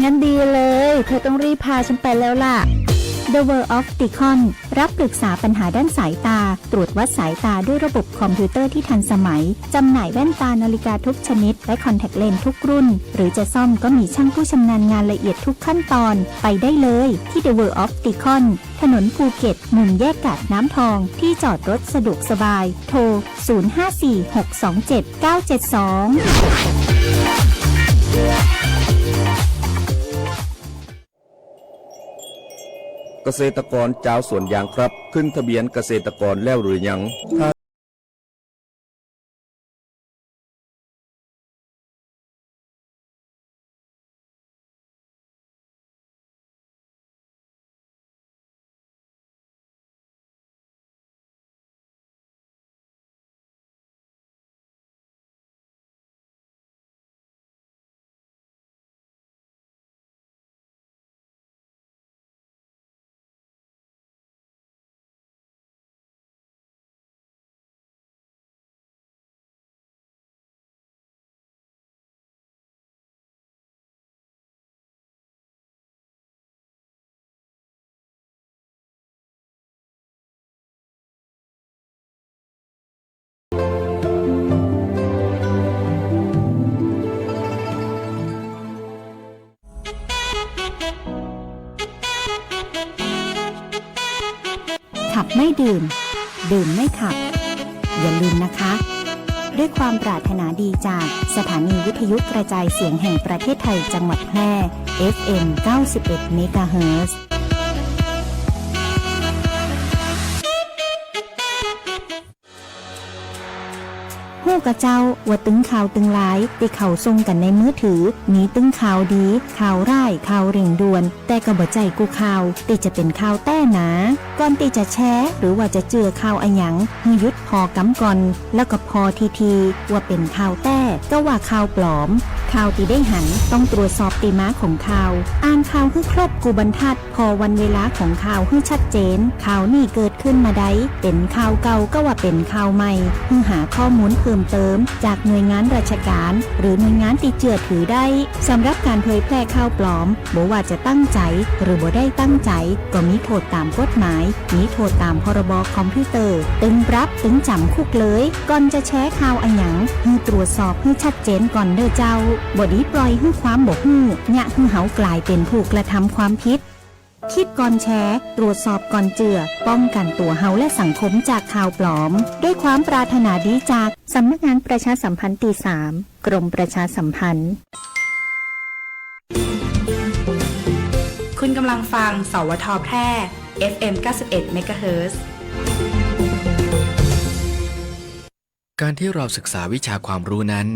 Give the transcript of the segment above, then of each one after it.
งั้นดีเลยเธอต้องรีบพาฉันไปแล้วล่ะ The World of Ticon รับปรึกษาปัญหาด้านสายตาตรวจวัดสายตาด้วยระบบคอมพิวเตอร์ที่ทันสมัยจำหน่ายแว่นตานาฬิกาทุกชนิดและคอนแทคเลนส์ทุกรุ่นหรือจะซ่อมก็มีช่างผู้ชำนาญงานละเอียดทุกขั้นตอนไปได้เลยที่ The World of Ticon ถนนภูเก็ตมุมแยกกาดน้ำทองที่จอดรถสะดวกสบายโทร 0546279772เกษตรกรเจ้าสวนยางครับขึ้นทะเบียนเกษตรกรแล้วหรือยังขับไม่ดื่มดื่มไม่ขับอย่าลืมนะคะด้วยความปรารถนาดีจากสถานีวิทยุกระจายเสียงแห่งประเทศไทยจังหวัดแพร่ FM 91 เมกะเฮิรตซ์ฮู้กะเจ้าว่าตึงข่าวตึงหลายติข่าวทรงกันในมือถือมีตึงข่าวดีข่าวร้ายข่าวเร่งด่วนแต่ก็บ่ใจกูข่าวติจะเป็นข่าวแต้หนาก่อนติจะแชร์หรือว่าจะเจือข่าวอะหยังให้หยุดพอกำก่อนแล้วก็พอทีว่าเป็นข่าวแต้ก็ว่าข่าวปลอมข่าวที่ได้หันต้องตรวจสอบตีม้าของข่าวอ่านข่าวให้ครบกูบรรทัดพอวันเวลาของข่าวให้ชัดเจนข่าวนี่เกิดขึ้นมาได้เป็นข่าวเก่าก็ว่าเป็นข่าวใหม่เพื่อหาข้อมูลเพิ่มเติมจากหน่วยงานราชการหรือหน่วยงานที่เชื่อถือได้สำหรับการเผยแพร่ข่าวปลอมบ่ว่าจะตั้งใจหรือบ่ได้ตั้งใจก็มีโทษตามกฎหมายมีโทษตามพรบคอมพิวเตอร์ตึงปรับตึงจำคุกเลยก่อนจะแชร์ข่าวอะหยังให้ตรวจสอบให้ชัดเจนก่อนเด้อเจ้าบ่ดีปล่อยให้ความบ่ฮู้ยะให้เฮากลายเป็นผู้กระทำความผิดคิดก่อนแชร์ตรวจสอบก่อนเจือป้องกันตัวเฮาและสังคมจากข่าวปลอมด้วยความปรารถนาดีจากสำนักงานประชาสัมพันธ์ที่ 3 กรมประชาสัมพันธ์คุณกำลังฟังสวทแพร่ FM 91 เมกะเฮิรตซ์การที่เราศึกษาวิชาความรู้นั้น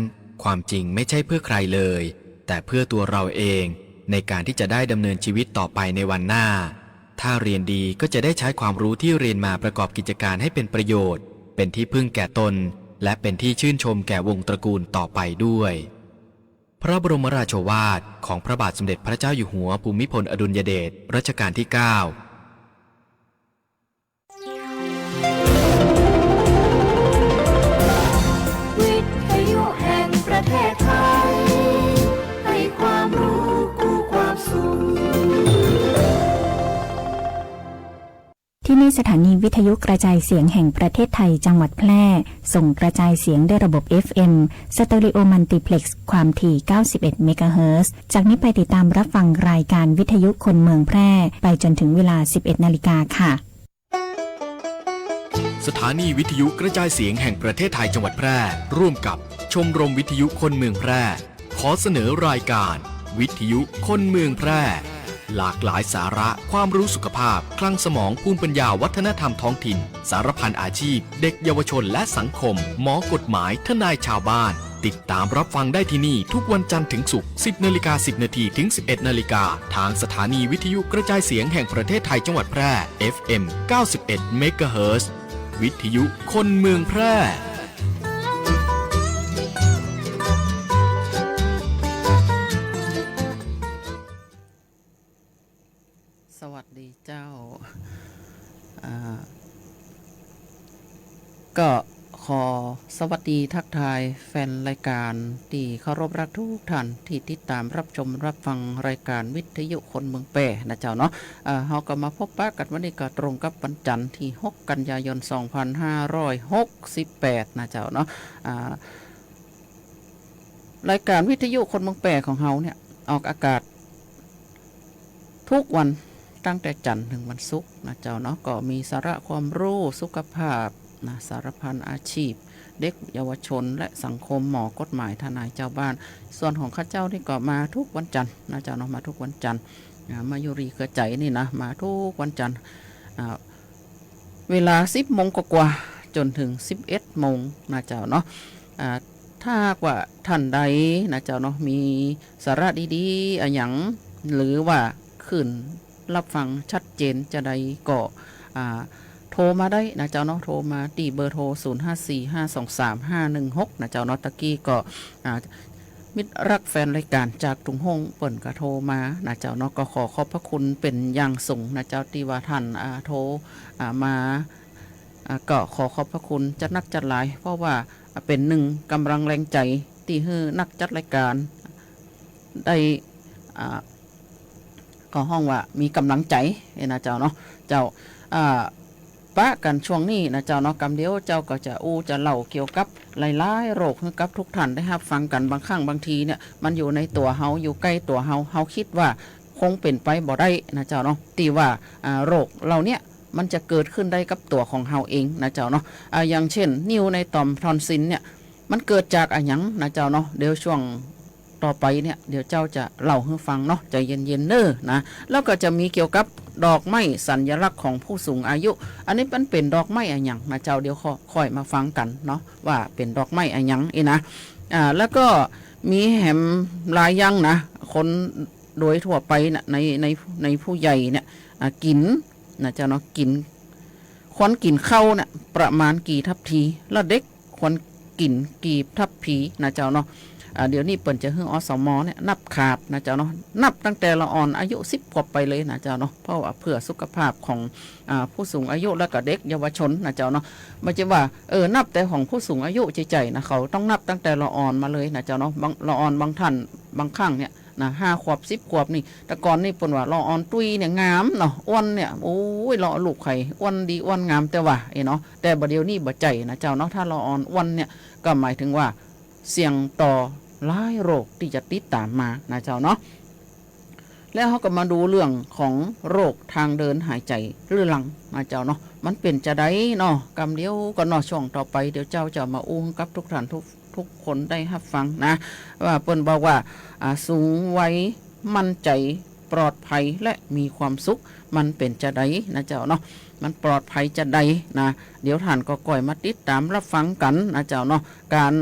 ความจริงไม่ใช่เพื่อใครเลยแต่เพื่อตัวเราเองในการที่จะได้ดำเนินชีวิตต่อไปในวันหน้าถ้าเรียนดีก็จะได้ใช้ความรู้ที่เรียนมาประกอบกิจการให้เป็นประโยชน์เป็นที่พึ่งแก่ตนและเป็นที่ชื่นชมแก่วงตระกูลต่อไปด้วยพระบรมราโชวาทของพระบาทสมเด็จพระเจ้าอยู่หัวภูมิพลอดุลยเดชรัชกาลที่ 9วิทยุแห่งประเทศไทยให้ความรู้กู้ความสุขที่นี่สถานีวิทยุกระจายเสียงแห่งประเทศไทยจังหวัดแพร่ส่งกระจายเสียงด้วยระบบ FM สเตอริโอมัลติเพล็กซ์ความถี่ 91 เมกะเฮิรตซ์จากนี้ไปติดตามรับฟังรายการวิทยุคนเมืองแพร่ไปจนถึงเวลา 11 นาฬิกาค่ะสถานีวิทยุกระจายเสียงแห่งประเทศไทยจังหวัดแพร่ร่วมกับชมรมวิทยุคนเมืองแพร่ขอเสนอรายการวิทยุคนเมืองแพร่หลากหลายสาระความรู้สุขภาพคลังสมองภูมิปัญญาวัฒนธรรมท้องถิ่นสารพันอาชีพเด็กเยาวชนและสังคมหมอกฎหมายทนายชาวบ้านติดตามรับฟังได้ที่นี่ทุกวันจันทร์ถึงศุกร์ 10:10 นถึง 11:00 นทางสถานีวิทยุกระจายเสียงแห่งประเทศไทยจังหวัดแพร่ FM 91 เมกะเฮิรตซ์วิทยุคนเมืองแพร่สวัสดีเจ้าก็ข ขอสวัสดีทักทายแฟนรายการที่เคารพรักทุกท่านที่ติดตามรับชมรับฟังรายการวิทยุคนเมืองแปรนะเจ้าเนาะเราก็มาพบปะกันวันนี้ก็ตรงกับวันจันทร์ที่6กันยายน2568นะเจ้าเนาะรายการวิทยุคนเมืองแปรของเราเนี่ยออกอากาศทุกวันตั้งแต่จันทร์ถึงวันศุกร์นะเจ้าเนาะก็มีสาระความรู้สุขภาพนะสารพันอาชีพเด็กเยาวชนและสังคมหมอกฎหมายทนายเจ้าบ้านส่วนของข้าเจ้านี่ก็มาทุกวันจันทร์นะเจ้าเนาะมาทุกวันจันทร์มายุรีเกลือใจนี่นะมาทุกวันจันทร์เวลา10 โมงกว่าจนถึง11 โมงนะเจ้าเนาะถ้าว่าท่านใดนะเจ้าเนาะมีสาระดีๆอย่างหรือว่าขึ้นรับฟังชัดเจนจะได้ก็โทรมาได้นะเจ้าเนาะโทรมาที่เบอร์โทร0545235516นะเจ้าเนาะตะกี้ก็มิตรรักแฟนรายการจากตุงฮงเปิ่นก็โทรมานะเจ้าเนาะก็ขอขอบพระคุณเป็นอย่างสูงนะเจ้าที่ว่าท่านโทรมาก็ขอขอบพระคุณจัดนักจัดหลายเพราะว่าเป็นหนึ่งกำลังแรงใจที่ให้นักจัดรายการได้ก็ห้องว่ามีกำลังใจนะเจ้าเนาะเจ้าปะกันช่วงนี้นะเจ้าเนาะกำเดียวเจ้าก็จะเล่าเกี่ยวกับหลายๆโรคให้กับทุกท่านได้รับฟังกันบางครั้งบางทีเนี่ยมันอยู่ในตัวเฮาอยู่ใกล้ตัวเฮาคิดว่าคงเป็นไปบ่ได้นะเจ้าเนาะตีว่าโรคเราเนี่ยมันจะเกิดขึ้นได้กับตัวของเฮาเองนะเจ้าเนาะอย่างเช่นนิ้วในต่อมทอนซิลเนี่ยมันเกิดจากหยังนะเจ้าเนาะเดี๋ยวช่วงต่อไปเนี่ยเดี๋ยวเจ้าจะเล่าให้ฟังเนาะใจเย็นๆเน้อนะแล้วก็จะมีเกี่ยวกับดอกไม้สัญลักษณ์ของผู้สูงอายุอันนี้มันเป็นดอกไม้อะไรอย่างนะเจ้าเดี๋ยวค่อยมาฟังกันเนาะว่าเป็นดอกไม้อะไรอย่างนะแล้วก็มีแหมลายยังนะคนโดยทั่วไปนะในผู้ใหญ่เนี่ยกินนะเจ้าเนาะกินควรกินข้าวเนี่ยประมาณกี่ทัพพีแล้วเด็กควรกินกี่ทัพพีนะเจ้าเนาะเดี๋ยวนี้เปิ่นจะให้อสมเนี่ยนับขาดนะเจ้าเนาะนับตั้งแต่ละอ่อนอายุ10 ขวบไปเลยนะเจ้าเนาะเพราะว่าเพื่อสุขภาพของผู้สูงอายุและก็เด็กเยาวชนนะเจ้าเนาะไม่ใช่ว่านับแต่ของผู้สูงอายุใจๆนะเขาต้องนับตั้งแต่ละอ่อนมาเลยนะเจ้าเนาะละอ่อนบางท่านบางครั้งเนี่ยนะ5 ขวบ10 ขวบนี่แต่ก่อนนี่เปิ่นว่าละอ่อนตุ้ยเนี่ยงามเนาะอ้วนเนี่ยโอ้ยละลูกไข่อ้วนดีอ้วนงามแต่ว่าเนาะแต่บัดเดี๋ยวนี้บ่ใจนะเจ้าเนาะถ้าละอ่อนอ้วนเนี่ยก็หมายถึงว่าเสี่ยงต่อหลายโรคที่จะติดตามมานะเจ้าเนาะแล้วเขาก็มาดูเรื่องของโรคทางเดินหายใจเรื้อรังนะเจ้าเนาะมันเป็นจะได้เนาะกำเดียวก็เนาะช่วงต่อไปเดี๋ยวเจ้าจะมาอุ้งกับทุกท่านทุกคนได้รับฟังนะว่าเปิ้นบอกว่าสูงวัยมั่นใจปลอดภัยและมีความสุขมันเป็นจะได้นะเจ้าเนาะมันปลอดภัยจะใดนะเดี๋ยวท่านก็ก่อยมาติดตามรับฟังกันนะเจ้าเนาะการ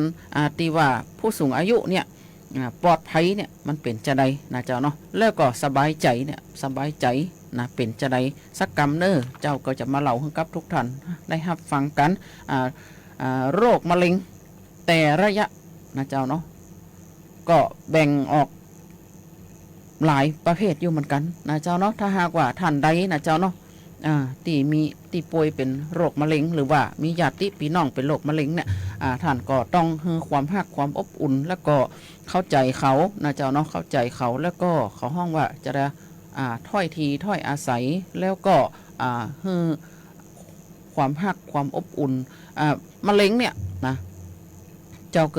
ที่ว่าผู้สูงอายุเนี่ยปลอดภัยเนี่ยมันเป็นจะใดนะเจ้าเนาะแล้วก็สบายใจเนี่ยสบายใจนะเป็นจะใดสักกำเนอเจ้าก็จะมาเล่าให้กับทุกท่านได้รับฟังกันโรคมะเร็งแต่ระยะนะเจ้าเนาะก็แบ่งออกหลายประเภทอยู่เหมือนกันนะเจ้าเนาะถ้าหากว่าท่านใดนะเจ้าเนาะที่ป่วยเป็นโรคมะเร็งหรือว่ามีญาติพี่น้องเป็นโรคมะเร็งเนี่ยท่านก็ต้องให้ความรักความอบอุ่นแล้วก็เข้าใจเขานะเจ้าเนาะเข้าใจเขาแล้วก็เขาห้องว่าจะได้ถ้อยทีถ้อยอาศัยแล้วก็ให้ความรักความอบอุ่นมะเร็งเนี่ยนะเจ้าเ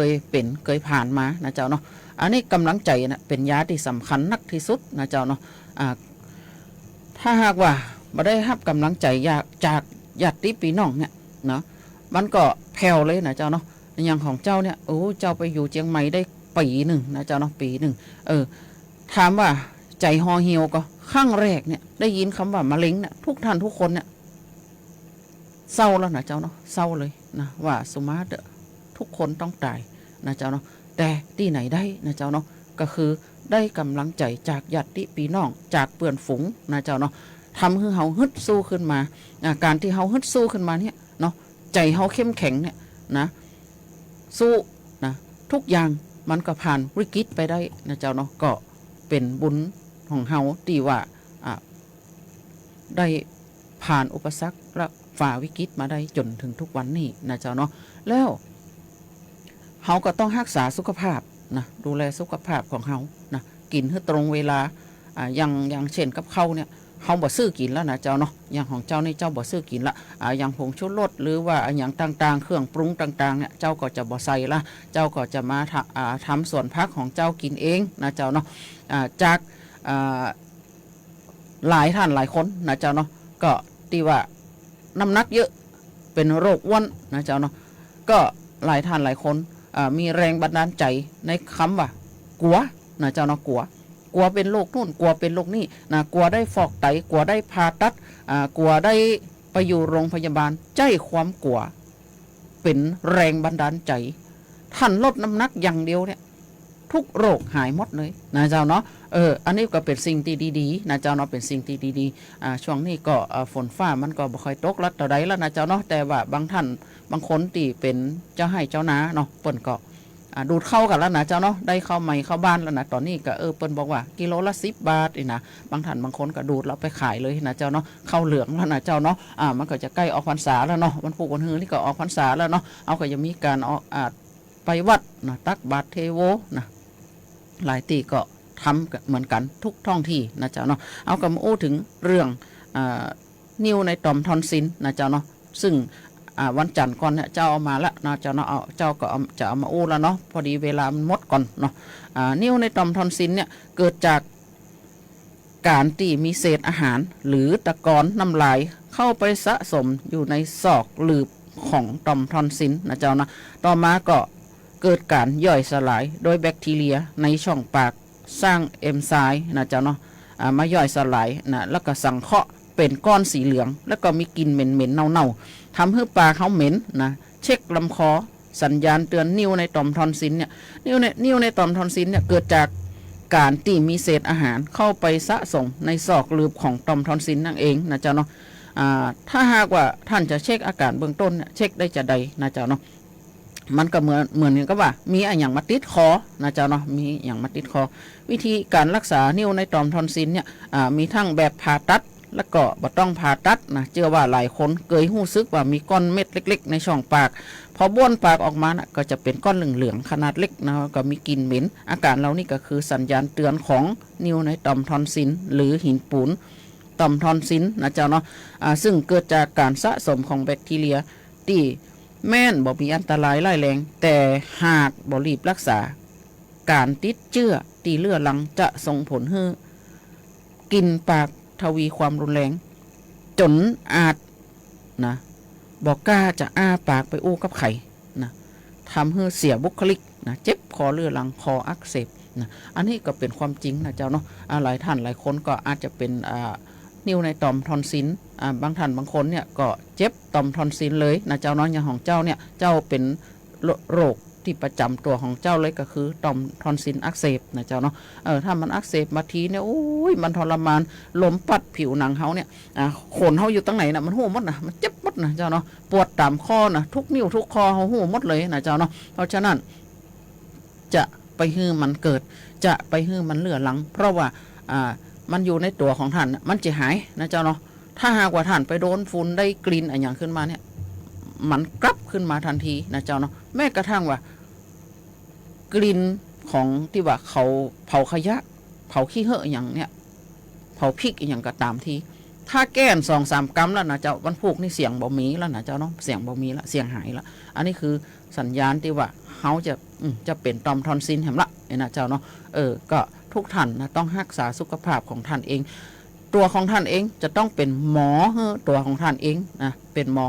คยผ่านมานะเจ้าเนาะอันนี้กำลังใจนะเป็นยาที่สำคัญนักที่สุดนะเจ้าเนาะถ้าหากว่ามาได้รับกำลังใจจากญาติพี่น้องเนี่ยเนาะมันก็แผ่วเลยนะเจ้าเนาะอย่างของเจ้าเนี่ยโอ้เจ้าไปอยู่เชียงใหม่ได้ปีหนึ่งนะเจ้าเนาะปีหนึ่งถามว่าใจห่อเหี่ยวก็ครั้งแรกเนี่ยได้ยินคำว่ามะเร็งเนี่ยทุกท่านทุกคนเนี่ยเศร้าแล้วนะเจ้าเนาะเศร้าเลยนะว่าสมาร์ททุกคนต้องตายนะเจ้าเนาะแต่ที่ไหนได้นะเจ้าเนาะก็คือได้กำลังใจจากญาติพี่น้องจากเพื่อนฝูงนะเจ้าเนาะทำให้เฮาฮึดสู้ขึ้นมาการที่เฮาฮึดสู้ขึ้นมาเนี่ยเนาะใจเฮาเข้มแข็งเนี่ยนะสู้นะทุกอย่างมันก็ผ่านวิกฤตไปได้นะเจ้าเนาะก็เป็นบุญของเฮาที่ว่าได้ผ่านอุปสรรคและ ฝ่าวิกฤตมาได้จนถึงทุกวันนี้นะเจ้าเนาะแล้วเขาก็ต้องรักษาสุขภาพนะดูแลสุขภาพของเขานะกินให้ตรงเวลาอย่างเช่นกับเขาเนี่ยเขาบ่ซื้อกินแล้วนะเจ้าเนาะอย่างของเจ้านี่เจ้าบ่ซื้อกินละอย่างผงชูรสหรือว่าอย่างต่างๆเครื่องปรุงต่างๆเนี่ยเจ้าก็จะบ่ใส่ละเจ้าก็จะมาทำส่วนพักของเจ้ากินเองนะเจ้าเนาะจากหลายท่านหลายคนนะเจ้าเนาะก็ที่ว่าน้ำหนักเยอะเป็นโรคอ้วนนะเจ้าเนาะก็หลายท่านหลายคนมีแรงบันดาลใจในคำว่ากลัวนะเจ้าเนาะกลัวเป็นโรคนู่นกลัวเป็นโรคนี่นะกลัวได้ฟอกไตกลัวได้ผ่าตัดกลัวได้ไปอยู่โรงพยาบาลใจความกลัวเป็นแรงบันดาลใจท่านลดน้ำหนักอย่างเดียวเนี่ยทุกโรคหายหมดเลยนะเจ้าเนาะอันนี้ก็เป็นสิ่งที่ดีๆนะเจ้าเนาะเป็นสิ่งที่ดีๆช่วงนี้ก็ฝนฟ้ามันก็บ่ค่อยตกแล้วต่อใดแล้วนะเจ้าเนาะแต่ว่าบางท่านบางคนที่เป็นเจ้าให้เจ้านาเนาะเปิ้นก็ดูดเข้ากันแล้วนะเจ้าเนาะได้เข้าใหม่เข้าบ้านแล้วนะตอนนี้ก็เปิ้นบอกว่ากิโลละ10 บาทนี่นะบางท่านบางคนก็ดูดแล้วไปขายเลยนะเจ้าเนาะเข้าเหลืองแล้วนะเจ้าเนาะมันก็จะใกล้ออกพรรษาแล้วเนาะวันพุธวันฮือนี่ก็ออกพรรษาแล้วเนาะเอาก็จะมีการออกไปวัดนะตักบาตรเทโวนะหลายที่ก็ทำเหมือนกันทุกท้องที่นะเจ้าเนาะเอาก็มาอู้ถึงเรื่องนิ้วในต่อมทอนซิลนะเจ้าเนาะซึ่งวันจันทร์ก่อนเนี่ยเจ้าเอามาละนะเจ้าเนาะเจ้าก็จะเอามาอู้แล้วเนาะพอดีเวลามันหมดก่อนเนาะนิ้วในต่อมทอนซิลเนี่ยเกิดจากการที่มีเศษอาหารหรือตะกอนน้ำลายเข้าไปสะสมอยู่ในซอกหลืบของต่อมทอนซิลนะเจ้านะต่อมาก็เกิดการย่อยสลายโดยแบคทีเรียในช่องปากสร้างเอนไซม์นะเจ้าเนาะมาย่อยสลายนะแล้วก็สังเคราะห์เป็นก้อนสีเหลืองแล้วก็มีกลิ่นเหม็นๆเน่าๆทำให้ปลาเขาเหม็นนะเช็คลำคอสัญญาณเตือนนิ้วในต่อมทอนซิลเนี่ยนิ้วในต่อมทอนซิลเนี่ยเกิดจากการที่มีเศษอาหารเข้าไปสะสมในซอกหลืบของต่อมทอนซิลนั่นเองนะเจ้าเนาะถ้าหากว่าท่านจะเช็คอาการเบื้องต้นเนี่ยเช็คได้จะใดนะเจ้าเนาะมันก็เหมือนกันก็ว่ามีอย่างมาติดคอนะเจ้าเนาะมีอย่างมาติดคอวิธีการรักษานิ้วในต่อมทอนซิลเนี่ยมีทั้งแบบผ่าตัดแล้วก็บ่ต้องผ่าตัดนะเชื่อว่าหลายคนเคยรู้สึกว่ามีก้อนเม็ดเล็กๆในช่องปากพอบ้วนปากออกมานะก็จะเป็นก้อนเหลืองๆขนาดเล็กนะก็มีกลิ่นเหม็นอาการเหล่านี้ก็คือสัญญาณเตือนของนิ้วในต่อมทอนซิลหรือหินปูนต่อมทอนซิลนะเจ้าเนาะซึ่งเกิดจากการสะสมของแบคทีเรียที่แม่นบ่มีอันตรายร้ายแรงแต่หากบ่รีบรักษาการติดเชื้อตีเลือดหลังจะส่งผลให้กินปากทวีความรุนแรงจนอาจนะบอกกล้าจะอ้าปากไปอู้กับไข่นะทำให้เสียบุคลิกนะเจ็บคอเลือดหลังคออักเสบนะอันนี้ก็เป็นความจริงนะเจ้าเนาะหลายท่านหลายคนก็อาจจะเป็นนิ้วในต่อมทอนซิลบางท่านบางคนเนี่ยก็เจ็บต่อมทอนซิลเลยนะเจ้าเนาะอย่างของเจ้าเนี่ยเจ้าเป็นโรคที่ประจำตัวของเจ้าเลยก็คือต่อมทอนซิลอักเสบนะเจ้าเนาะถ้ามันอักเสบมาทีเนี่ยโอ้ยมันทรมานลมปัดผิวหนังเขาเนี่ยขนเขาอยู่ตั้งไหนนะมันหูหมดนะมันเจ็บหมดนะเจ้าเนาะปวดตามคอนะทุกนิ้วทุกคอเขาหูหมดเลยนะเจ้าเนาะเพราะฉะนั้นจะไปฮื้อมันเกิดจะไปฮื้อมันเลือดหลังเพราะว่ามันอยู่ในตัวของท่านมันจะหายนะเจ้าเนาะถ้าหากว่าท่านไปโดนฝุ่นได้กลิ่นอะไรอย่างขึ้นมาเนี่ยมันกลับขึ้นมาทันทีนะเจ้าเนาะแม้กระทั่งว่ากลิ่นของที่ว่าเขาเผาขยะเผาขี้เหอะอย่างเนี้ยเผาพริกอย่างก็ตามทีถ้าแก้น2-3 กรัมแล้วนะเจ้าวันพุกนี่เสียงบ่มีแล้วนะเจ้าเนาะเสียงบ่มีละเสียงหายละอันนี้คือสัญญาณที่ว่าเขาจะเป็นต่อมทอนซิลแหมละนะเจ้าเนาะก็ทุกท่านนะต้องรักษาสุขภาพของท่านเองตัวของท่านเองจะต้องเป็นหมอตัวของท่านเองนะเป็นหม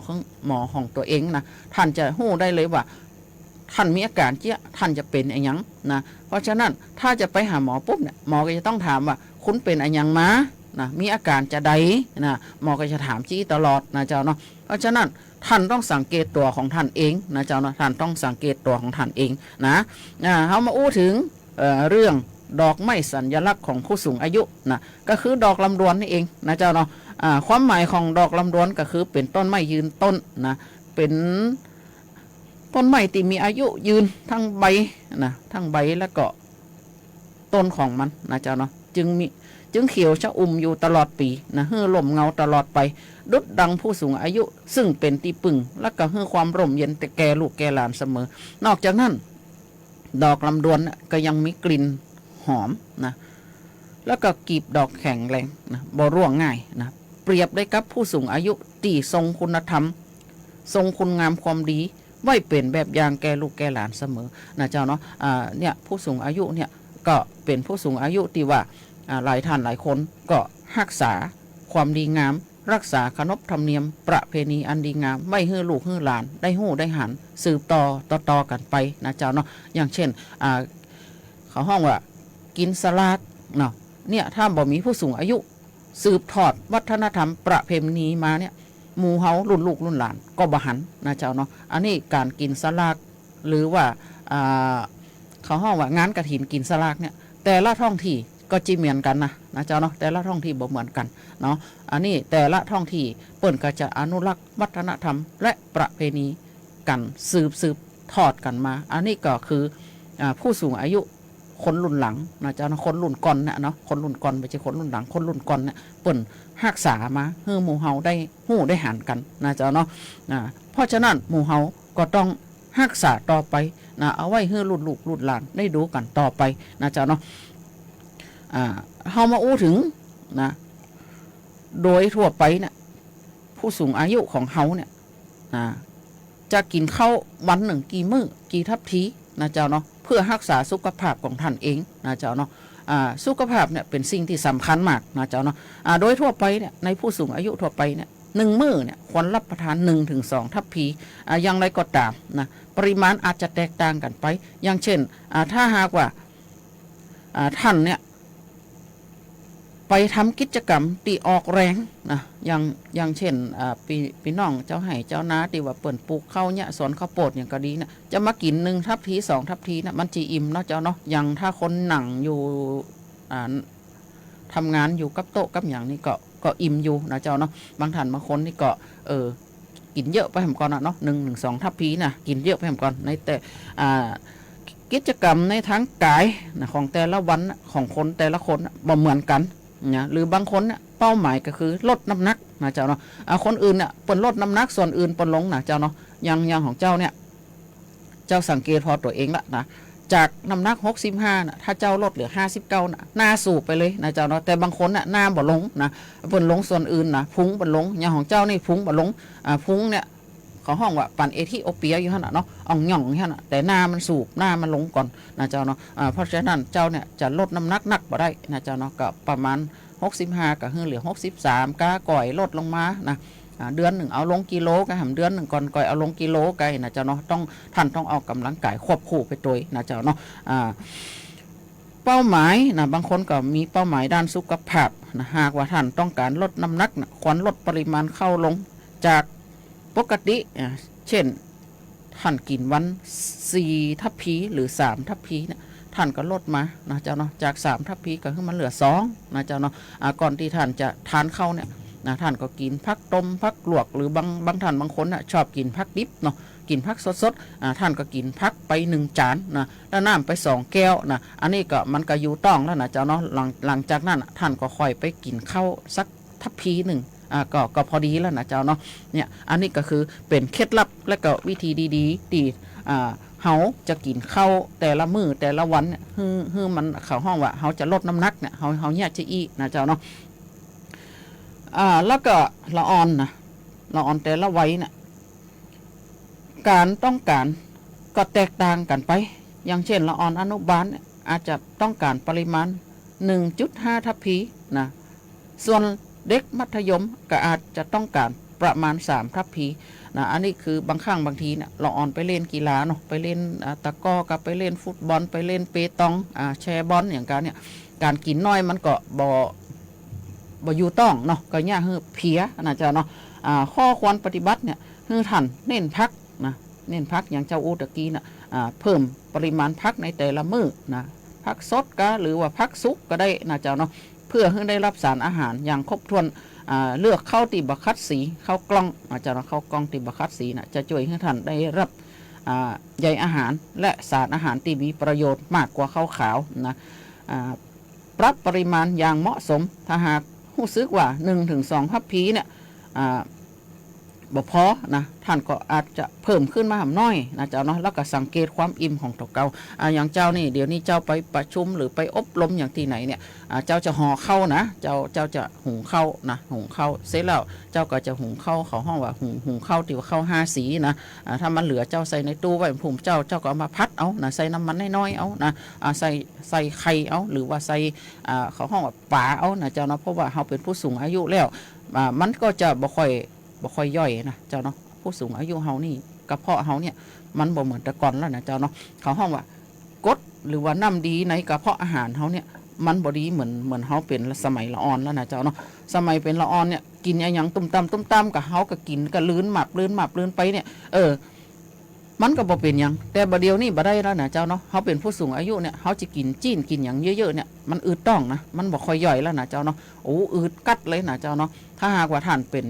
อของตัวเองนะท่านจะหู้ได้เลยว่าท่านมีอาการเจี๊ยท่านจะเป็นอะไรยังนะเพราะฉะนั้นถ้าจะไปหาหมอปุ๊บเนี่ยหมอก็จะต้องถามว่าคุณเป็นอะไรยังมานะมีอาการจะใดนะหมอก็จะถามจี้ตลอดนะเจ้าเนาะเพราะฉะนั้นท่านต้องสังเกตตัวของท่านเองนะเจ้าเนาะท่านต้องสังเกตตัวของท่านเองนะเขามาอู้ถึงเรื่องดอกไม้สัญลักษณ์ของผู้สูงอายุนะก็คือดอกลำดวนนี่เองนะเจ้าเนาะความหมายของดอกลำดวนก็คือเป็นต้นไม้ยืนต้นนะเป็นต้นไม้ที่มีอายุยืนทั้งใบนะทั้งใบแล้วก็ต ต้นของมันนะเจ้าเนาะจึงเขียวชะอุ่มอยู่ตลอดปีนะเฮือลมเงาตลอดไปดุดดังผู้สูงอายุซึ่งเป็นที่พึ่งและก็เฮือความร่มเย็นแต่แก่ลูกแก่หลานเสมอนอกจากนั้นดอกลำดวนก็ยังมีกลิ่นหอมนะแล้วก็กีบดอกแข็งแรงนะบ่ร่วงง่ายนะเปรียบได้กับผู้สูงอายุที่ทรงคุณธรรมทรงคุณงามความดีไว้เป็นแบบอย่างแก่ลูกแก่หลานเสมอนะเจ้าเนาะเนี่ยผู้สูงอายุเนี่ยก็เป็นผู้สูงอายุที่ว่าหลายท่านหลายคนก็รักษาความดีงามรักษาขนบธรรมเนียมประเพณีอันดีงามไม่ให้ลูกให้หลานได้หู้ได้หันสืบต่อกันไปนะเจ้าเนาะอย่างเช่นเขาห้องว่ากินสลากเนาะเนี่ยถ้าบ่มีผู้สูงอายุสืบทอดวัฒนธรรมประเพณีมาเนี่ยหมู่เฮารุ่นลูกรุ่นหลานก็บ่หันนะเจ้าเนาะอันนี้การกินสลากหรือว่าเขาห้องว่างานกฐินกินสลากเนี่ยแต่ละท้องที่ก็จีเหมือนกันนะเจ้าเนาะแต่ละท้องที่บ่เหมือนกันเนาะอันนี้แต่ละท้องที่เปิ้นก็จะอนุรักษ์วัฒนธรรมและประเพณีกันสืบทอดกันมาอันนี้ก็คือผู้สูงอายุคนรุ่นหลังนะเจ้าเนาะคนรุ่นก่อนเนี่ยเนาะคนรุ่นก่อนไม่ใช่คนรุ่นหลังคนรุ่นก่อนเนี่ยเปิ้นรักษามาให้หมู่เฮาได้หู้ได้หันกันนะเจ้าเนาะเพราะฉะนั้นหมู่เฮาก็ต้องรักษาต่อไปนะเอาไว้ให้รุ่นลูกรุ่นหลานได้ดูกันต่อไปนะเจ้าเนาะเฮามาอู้ถึงนะโดยทั่วไปเนี่ยผู้สูงอายุของเฮาเนี่ยจะกินข้าววันหนึ่งกี่มื้อกี่ทัพทีนะเจ้าเนาะเพื่อรักษาสุขภาพของท่านเองนะเจ้าเนาะสุขภาพเนี่ยเป็นสิ่งที่สำคัญมากนะเจ้าเนาะโดยทั่วไปเนี่ยในผู้สูงอายุทั่วไปเนี่ย1 มื้อเนี่ยควรรับประทาน 1-2 ทัพพีอย่างไรก็ตามนะปริมาณอาจจะแตกต่างกันไปอย่างเช่นถ้าหากว่าท่านเนี่ยไปทำกิจกรรมตีออกแรงนะอย่างเช่นพี่น้องเจ้าไห่เจ้านาตีว่าเปิ่นปลูกข้าวเนี่ยสวนข้าวโพดอย่างก็ดีนะจะมากิน1 ทัพพี2 ทัพพีนะมันจีอิ่มเนาะเจ้าเนาะอย่างถ้าคนหนังอยู่ทำงานอยู่กับโต๊ะกับอย่างนี้ก็อิ่มอยู่นะเจ้าเนาะบางท่านบางคนนี่ก็กินเยอะไปเหมือนกันนะเนาะ1-2 ทัพพีนะกินเยอะไปเหมือนกันในแต่กิจกรรมในทั้งกายนะของแต่ละวันของคนแต่ละคนบ่เหมือนกันนะหรือบางคนเนี่ยเป้าหมายก็คือลดน้ำหนักนะเจ้าเนาะคนอื่นเนี่ยเปิ่นลดน้ำหนักส่วนอื่นเปิ่นลงนะเจ้าเนาะอย่างของเจ้าเนี่ยเจ้าสังเกตพอตัวเองละนะจากน้ำหนัก65นะถ้าเจ้าลดเหลือ59นะหน้าสูบไปเลยนะเจ้าเนาะแต่บางคนน่ะหน้าบ่ลงนะเปิ่นลงส่วนอื่นนะพุงเปิ่นลงอย่างของเจ้านี่พุงบ่ลงพุงเนี่ยเขาห้องว่าปันเอธิโอเปียอยู่หั่นน่ะเนาะอ่องหย่องอยู่หั่นน่ะแต่หน้ามันสูบหน้ามันลงก่อนนะเจ้าเนาะเพราะฉะนั้นเจ้าเนี่ยจะลดน้ำหนักนักบ่ได้นะเจ้าเนาะก็ประมาณ65ก็เหลือ63ก้าก่อยลดลงมานะเดือนหนึ่งเอาลงกิโลก็เดือนหนึ่งก่อนก่อยเอาลงกิโลไกนะเจ้าเนาะท่านต้องออกกำลังกายควบคู่ไปด้วยนะเจ้าเนาะเป้าหมายนะบางคนก็มีเป้าหมายด้านสุขภาพนะหากว่าท่านต้องการลดน้ำหนักนะควรลดปริมาณเข้าลงจากปกติเช่นท่านกินวัน4 ทัพพีหรือ3 ทัพพีเนี่ยท่านก็ลดมานะเจ้าเนาะจาก3 ทัพพีก็ขึ้นมาเหลือ2นะเจ้าเนาะก่อนที่ท่านจะทานเข้าเนี่ยนะท่านก็กินผักต้มผักลวกหรือบางท่านบางคนชอบกินผักดิบเนาะกินผักสดๆท่านก็กินผักไป1 จานนะแล้วน้ำไป2 แก้วนะอันนี้ก็มันก็อยู่ต้องแล้วนะเจ้าเนาะหลังจากนั้นท่านก็ค่อยไปกินข้าวสักทัพพี1ก็พอดีแล้วนะเจ้าเนาะเนี่ยอันนี้ก็คือเป็นเคล็ดลับและก็วิธีดีๆที่เฮาจะกินข้าวแต่ละมื้อแต่ละวันเนี่ยฮือมันเขาห้องว่าเฮาจะลดน้ำหนักเนี่ยเฮาเนี่ยจะอีนะเจ้าเนาะแล้วก็ละออนแต่ละวัยเนี่ยการต้องการก็แตกต่างกันไปอย่างเช่นละออนอนุบาลเนี่ยอาจจะต้องการปริมาณ 1.5 ทัพพีนะส่วนเด็กมัธยมก็อาจจะต้องการประมาณ3 ทัพพีนะอันนี้คือบางครั้งบางทีเนี่ยเราออนไปเล่นกีฬาเนาะไปเล่นตะก้อกับไปเล่นฟุตบอลไปเล่นเปตองแชร์บอลอย่างการเนี่ยการกินน้อยมันก็บ่อยู่ต้องเนาะก็เนี่ยคือเพียนะเจ้าเนาะข้อควรปฏิบัติเนี่ยคือท่านเน้นพักนะเน้นพักอย่างเจ้าอูตะกี้นะเพิ่มปริมาณพักในแต่ละมื้อนะพักสดก็หรือว่าพักสุกก็ได้นะเจ้าเนาะเพื่อให้ได้รับสารอาหารอย่างครบถ้วนเลือกข้าวติบคัดสีข้าวกล้องอาจารย์ข้าวกล้องติบคัดสีนะจะช่วยให้ท่านได้รับใยอาหารและสารอาหารที่มีประโยชน์มากกว่าข้าวขาวนะ ปรับปริมาณอย่างเหมาะสมถ้าหากรู้สึกว่า 1-2 ทัพพีเนี่ยบ่พอนะท่านก็อาจจะเพิ่มขึ้นมาน้อยนะเจ้าเนาะแล้วก็สังเกตความอิ่มของตัวเก่าอย่างเจ้านี่เดี๋ยวนี้เจ้าไปประชุมหรือไปอบรมอย่างที่ไหนเนี่ยเจ้าจะห่อข้าวนะเจ้าจะหุงข้าวนะหุงข้าวเสร็จแล้วเจ้าก็จะหุงข้าวเขาห้องว่าหุงข้าวที่ว่าข้าว5 สีนะถ้ามันเหลือเจ้าใส่ในตู้ไว้ภูมิเจ้าก็เอามาพัดเอานะใส่น้ำมันน้อยๆเอานะใส่ไข่เอาหรือว่าใส่เขาห้องว่าป่าเอานะเจ้าเนาะเพราะว่าเราเป็นผู้สูงอายุแล้วมันก็จะบ่ค่อยย่อยนะเจ้าเนาะผู้สูงอายุเฮานี่กระเพาะเฮาเนี่ยมันบ่เหมือนแต่ก่อนแล้วนะเจ้าเนาะเขาห้องว่ากรดหรือว่าน้ำดีในกระเพาะอาหารเฮาเนี่ยมันบ่ดีเหมือนเฮาเป็นสมัยละอ่อนแล้วนะเจ้าเนาะสมัยเป็นละอ่อนเนี่ยกินอย่างตุ้มตำกับเฮาก็กินก็ลื่นหมับลื่นไปเนี่ยมันก็บ่เป็นหยังแต่บัดเดียวนี่บ่ได้แล้วนะเจ้าเนาะเฮาเป็นผู้สูงอายุเนี่ยเฮาจะกินจีนกินหยังเยอะๆเนี่ยมันอืดต้องนะมันบ่ค่อยย่อยแล้วนะเจ้าเนาะโอ้อืดกัดเลยนะเจ้าเนาะถ้าหากว่าท่านเป็น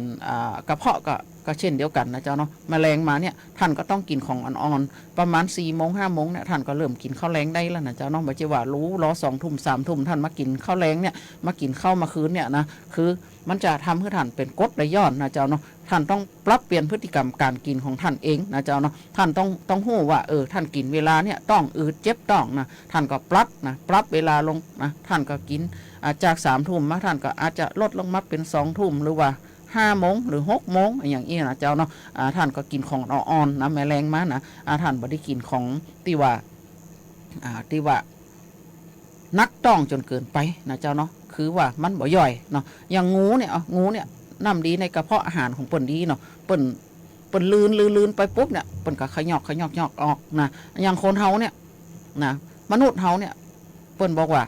กระเพาะก็เช่นเดียวกันนะเจ้าเนาะแมลงมาเนี่ยท่านก็ต้องกินของอ่อนๆประมาณ4 โมง 5 โมงเนี่ยท่านก็เริ่มกินข้าวแรงได้แล้วนะเจ้าเนาะบ่ใช่ว่ารู้รอ2 ทุ่ม 3 ทุ่มท่านมากินข้าวแรงเนี่ยมากินข้าวมาคืนเนี่ยนะคือมันจะทำให้ท่านเป็นกรดไหลย้อนนะเจ้าเนาะท่านต้องปรับเปลี่ยนพฤติกรรมการกินของท่านเองนะเจ้าเนาะท่านต้องรู้ว่าท่านกินเวลาเนี่ยต้องอืดเจ็บต้องนะท่านก็ปรับเวลาลงนะท่านก็กินจาก3 ทุ่มมาท่านก็อาจจะลดลงมาเป็น2 ทุ่มหรือว่า5 โมงหรือ6 โมงอย่างนี้นะเจ้าเนาะท่านก็กินของอ่อนๆนะแมลงมานะท่านบ่ได้กินของที่ว่านักต้องจนเกินไปนะเจ้าเนาะคือว่ามันบ่ย่อยเนาะอย่างงูเนี่ยน้ำดีในกระเพาะอาหารของเปิ้นดีเนาะเปิ้นลื่นไปปุ๊บเนี่ยเปิ้นก็ขยอกออกนะอย่างคนเฮาเนี่ยนะมนุษย์เฮาเนี่ยเปิ้นบอกว่า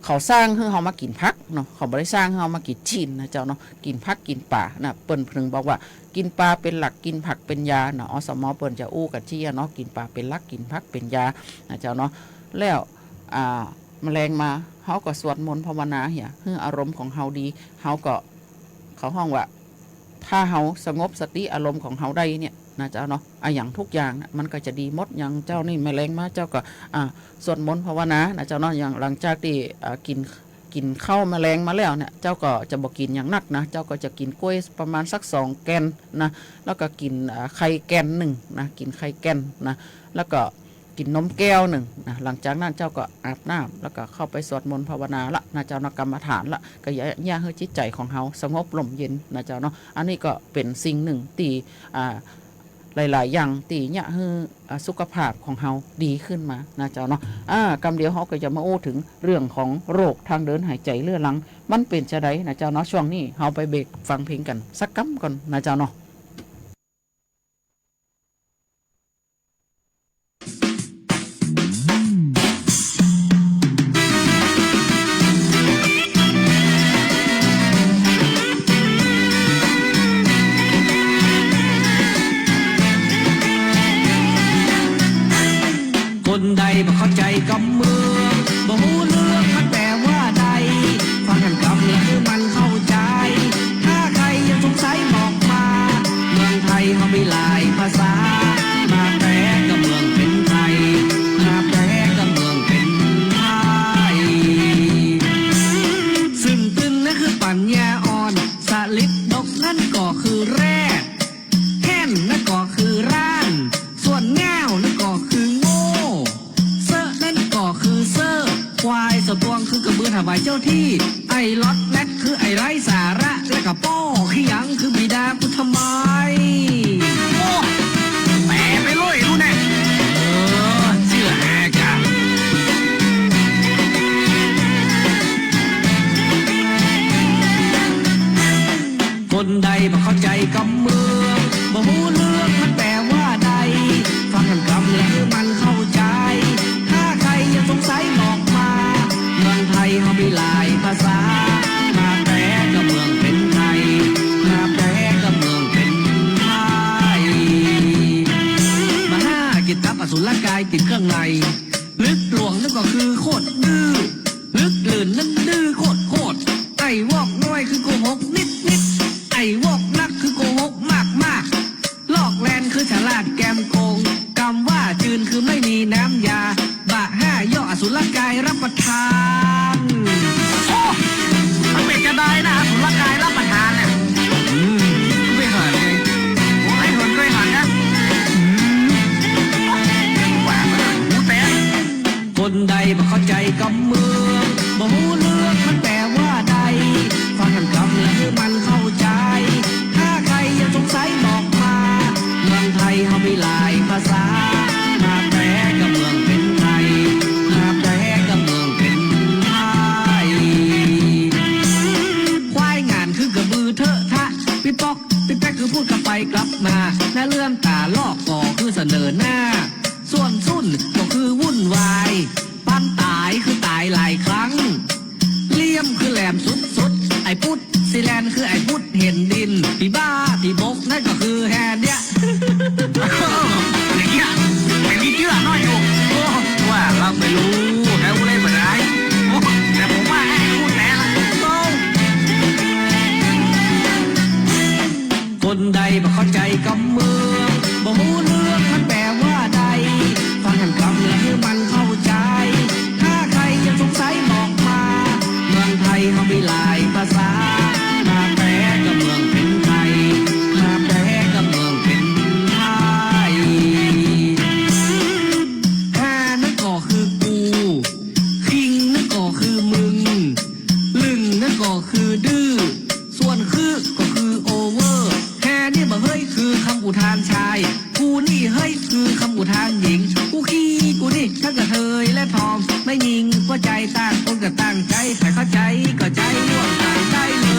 เขาสร้างให้เฮามากินผักเนาะเขาบ่ได้สร้างให้เฮามากินชิ้นนะเจ้าเนาะกินผักกินป่านะเปิ้นถึงบอกว่ากินปลาเป็นหลักกินผักเป็นยาเนาะอสมเปิ้นจะอู้กันเชี่ยเนาะกินปลาเป็นหลักกินผักเป็นยานะเจ้าเนาะแล้วแมลงมาเฮาก็สวดมนต์ภาวนาเหียให้อารมณ์ของเฮาดีเฮาก็เขาห้องว่าถ้าเฮาสงบสติอารมณ์ของเฮาได้เนี่ยนะเจ้าเนาะอย่างทุกอย่างนะมันก็จะดีหมดอย่างเจ้านี่แมลงมาเจ้าก็สวดมนต์ภาวนานะเจ้าเนาะอย่างหลังจากที่กินข้าวแมลงมาแล้วเนี่ยเจ้าก็จะบอกกินอย่างนักนะเจ้าก็จะกินกล้วยประมาณสัก2 แกนนะแล้วก็กินไข่แกน1นะกินไข่แกนนะแล้วก็กินนมแก้ว1นะหลังจากนั้นเจ้าก็อาบน้ำแล้วก็เข้าไปสวดมนต์ภาวนาละนะเจ้าเนาะกรรมฐานละก็อย่าให้จิตใจของเฮาสงบลมเย็นนะเจ้าเนาะอันนี้ก็เป็นสิ่งหนึ่งที่หลายๆอย่างตีเนี่ยให้สุขภาพของเฮาดีขึ้นมานะเจ้าเนาะกำเดียวเฮาก็จะมาโอ้ถึงเรื่องของโรคทางเดินหายใจเรื้อรังมันเป็นจะได้นะเจ้าเนาะช่วงนี้เฮาไปเบรกฟังเพลงกันสักกั๊มก่อนนะเจ้าเนาะ คนใดบ่เข้าใจกำเมืองบ่ฮู้เรื่องมันแปลว่าใดฟังกันกำแล้วมันเข้าใจถ้าใครยังสงสัยบอกมาเมืองไทยเขามีหลายภาษามาแปลกับเมืองเป็นไทยมาแปลกับเมืองเป็นไทยซึ่งตึงนั่นคือปัญญาอ่อนสลิดดกนั่นก็คือแร่แค่นนั่นก็คือร่านส่วนแง่วนั่นก็คือควายสตวงคือกระเบื้องถวายเจ้าที่ไอ้ล็อตแรดคือไอ้ไร้สาระและกับป้อขี้ยังคือบิดากูทำไมโอ้แปะไปเลยรู้แน่เชื่อแหกจ้ะคนใดบ่เข้าใจกำเมืองบ่ฮู้เรื่องมันแปลว่าใดฟังกันกำแล้วมันเข้าใจถ้าใครยังสงสัยบอกมาเมืองไทยเขามีหลายภาษามาแปลกับเมืองเป็นไทยมาแปลกับเมืองเป็นไทยมาห้ากิจกับอสุรกายติดเครื่องในลึกหลวงนั่นก็คือโคตรดื้อลึกลื่นนั่นดื้อโคตรไอ้วอกน้อยคือโกหกนิดไอ้วอกนักคือโกหกมากลอกแลนคือฉลาดแกมโกงกำว่าจืนคือไม่มีน้ำยาบะห้าย่ออสุรกายรับประทาน พูดกลับไปกลับมาหน้าเลื่อนตาลอกก็คือเสนอหน้าส่วนสุ่นก็คือวุ่นวายปั้นตายคือตายหลายครั้งเลี่ยมคือแหลมสุดๆไอ้พุทธซีแลนคือไอ้พุทธเห็นดินที่บ้าที่บกนั่นก็คือแฮนเนี่ยอย่างเงี้ยไม่มีเชื่อน้อยอยู่ว่าเราไม่รู้แล้วเล่นมาได้แต่ผมว่าไอ้พูดแน่ละคนใดบ่เข้าใจกับเมืองบ่รู้เรื่องมันแปลว่าใดฟังกันคำแล้วมันเข้าใจถ้าใครยังสงสัยบอกมาเมืองไทยเขามีหลายภาษาถ้าแปลกับเมืองเป็นไทยถ้าแปลกับเมืองเป็นไทยข้านั่นก็คือกูคิงนั่นก็คือมึงลึงนั่นก็คือดื้อส่วนคือก็คือโอเวอร์แค่นี่บ่เฮ้ยคือคำอุทานชายกูนี่เฮ้ยคือคำอุทานหญิงกูขี้กูนี่ทั้งกระเทยและทอมไม่ยิงว่าใจต่างคนก็ตั้งใจใครเข้าใจก็ใจร่วมกันได้เลย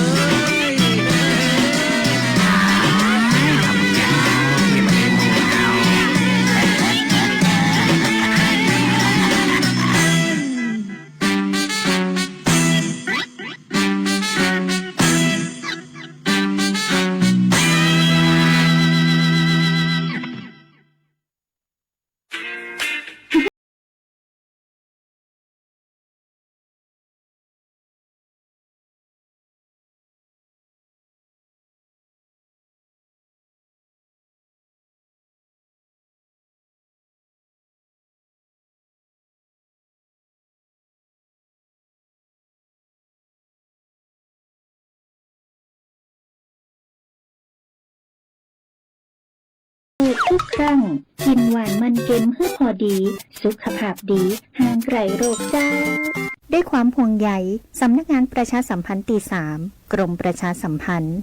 ทุกครั้งกินหวานมันเค็มเพื่อพอดีสุขภาพดีห่างไกลโรคเจ้าด้วยความห่วงใยสำนักงานประชาสัมพันธ์ตี 3 กรมประชาสัมพันธ์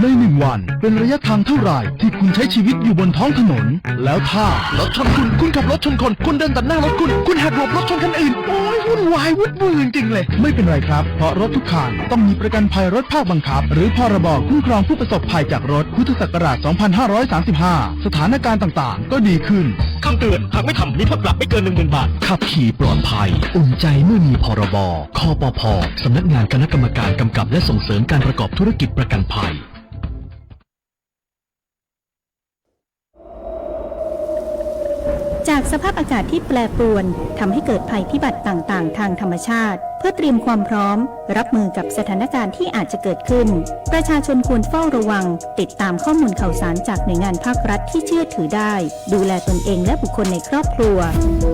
ใน1 วันเป็นระยะทางเท่าไหร่ที่คุณใช้ชีวิตอยู่บนท้องถนนแล้วถ้ารถชนคุณขับรถชนคนคุณเดินตัดหน้ารถคุณหักหลบรถชนคันอื่นโอ้ยวุ่นวายวุ่นวายจริงๆเลยไม่เป็นไรครับเพราะรถทุกคันต้องมีประกันภัยรถภาคบังคับหรือพรบคุ้มครองผู้ประสบภัยจากรถพุทธศักราช 2535 สถานการณ์ต่างๆก็ดีขึ้นคำเตือนหากไม่ทำมีโทษปรับไม่เกิน 10,000 บาทขับขี่ปลอดภัยอุ่นใจเมื่อมีพรบคปภ.สำนักงานคณะกรรมการกำกับและส่งเสริมการประกอบธุรกิจประกันภัยจากสภาพอากาศที่แปรปรวนทำให้เกิดภัยพิบัติต่างๆทางธรรมชาติเพื่อเตรียมความพร้อมรับมือกับสถานการณ์ที่อาจจะเกิดขึ้นประชาชนควรเฝ้าระวังติดตามข้อมูลข่าวสารจากหน่วยงานภาครัฐที่เชื่อถือได้ดูแลตนเองและบุคคลในครอบครัว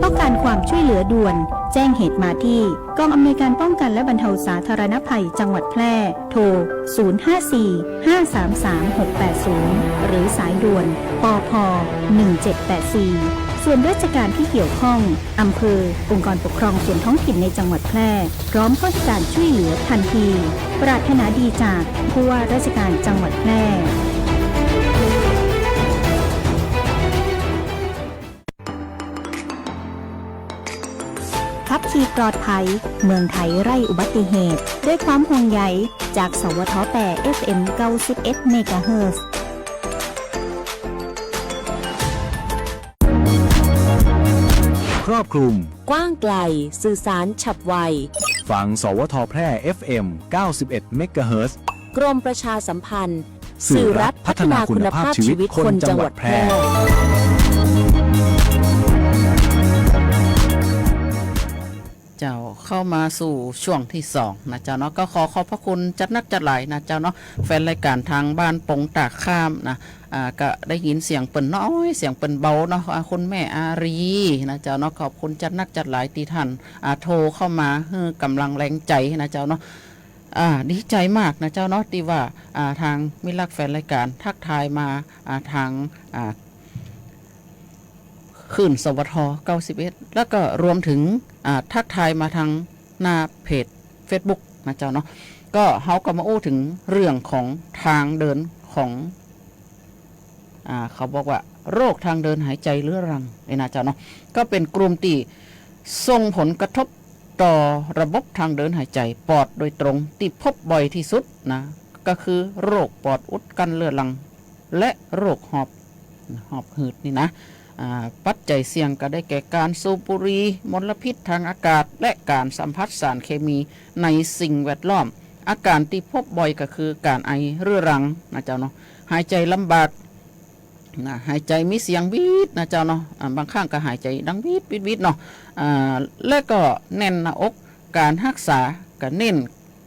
ต้องการความช่วยเหลือด่วนแจ้งเหตุมาที่กองอำนวยการป้องกันและบรรเทาสาธารณภัยจังหวัดแพร่โทร 054-533-680 หรือสายด่วนปพ 1784ส่วนราชการที่เกี่ยวข้องอำเภอองค์กรปกครองส่วนท้องถิ่นในจังหวัดแพร่พร้อมเข้าให้การช่วยเหลือทันทีปรารถนาดีจากผู้ว่าราชการจังหวัดแพร่ขับขี่ปลอดภัยเมืองไทยไร้อุบัติเหตุด้วยความห่วงใยจากสวท8 FM 91 เมกะเฮิรตซ์ครอบคลุมกว้างไกลสื่อสารฉับไวฟังสวทแพร่ FM 91 เมกะเฮิรตซ์ กรมประชาสัมพันธ์สื่อรัฐพัฒนาคุณภาพชีวิตคนจังหวัดแพร่เจ้าเข้ามาสู่ช่วงที่2นะเจ้าเนาะก็ขอบพระคุณจัดนักจัดหลายนะเจ้าเนาะแฟนรายการทางบ้านปงตากข้ามนะก็ได้ยินเสียงเปิ่นน้อยเสียงเปิ่นเบาเนาะคุณแม่อารีนะเจ้าเนาะขอบคุณจัดนักจัดหลายตีท่านโทรเข้ามาให้กำลังแรงใจนะเจ้าเนาะดีใจมากนะเจ้าเนาะที่ว่าทางมิตรรักแฟนรายการทักทายมาทางขึ้นสวท91แล้วก็รวมถึงทักทายมาทางหน้าเพจ Facebook นะเจ้าเนาะก็เฮาก็มาอู้ถึงเรื่องของทางเดินของเขาบอกว่าโรคทางเดินหายใจเรื้อรังนี่นะเจ้าเนาะก็เป็นกลุ่มที่ส่งผลกระทบต่อระบบทางเดินหายใจปอดโดยตรงที่พบบ่อยที่สุดนะ ก็คือโรคปอดอุดกั้นเลือดหลังและโรคหอบหืดนี่นะปัจจัยเสี่ยงก็ได้แก่การสูบบุหรี่มลพิษทางอากาศและการสัมผัสสารเคมีในสิ่งแวดล้อมอาการที่พบบ่อยก็คือการไอเรื้อรังนะเจ้าเนาะหายใจลำบากนะหายใจมีเสียงวีดนะเจ้าเนาะบางครั้งก็หายใจดังวีดวีดวีดเนาะและก็แน่นหน้าอกการรักษาก็เน้น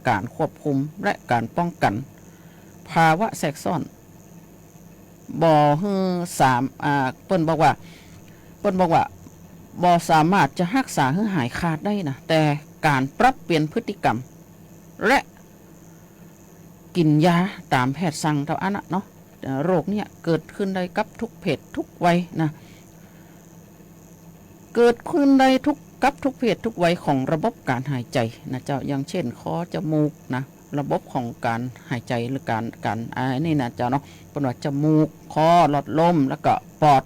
การควบคุมและการป้องกันภาวะแทรกซ้อนบ่ฮือเปิ้นบอกว่าบ่สามารถจะรักษาให้หายขาดได้นะแต่การปรับเปลี่ยนพฤติกรรมและกินยาตามแพทย์สั่งเท่านั้นเนาะโรคเนี่ยเกิดขึ้นได้กับทุกเพศทุกวัยนะเกิดขึ้นได้กับทุกเพศทุกวัยของระบบการหายใจนะเจ้าอย่างเช่นคอจมูกนะระบบของการหายใจหรือการนี่นะเจ้าเนาะเป็นว่าจมูกคอหลอดลมแล้วก็ปอด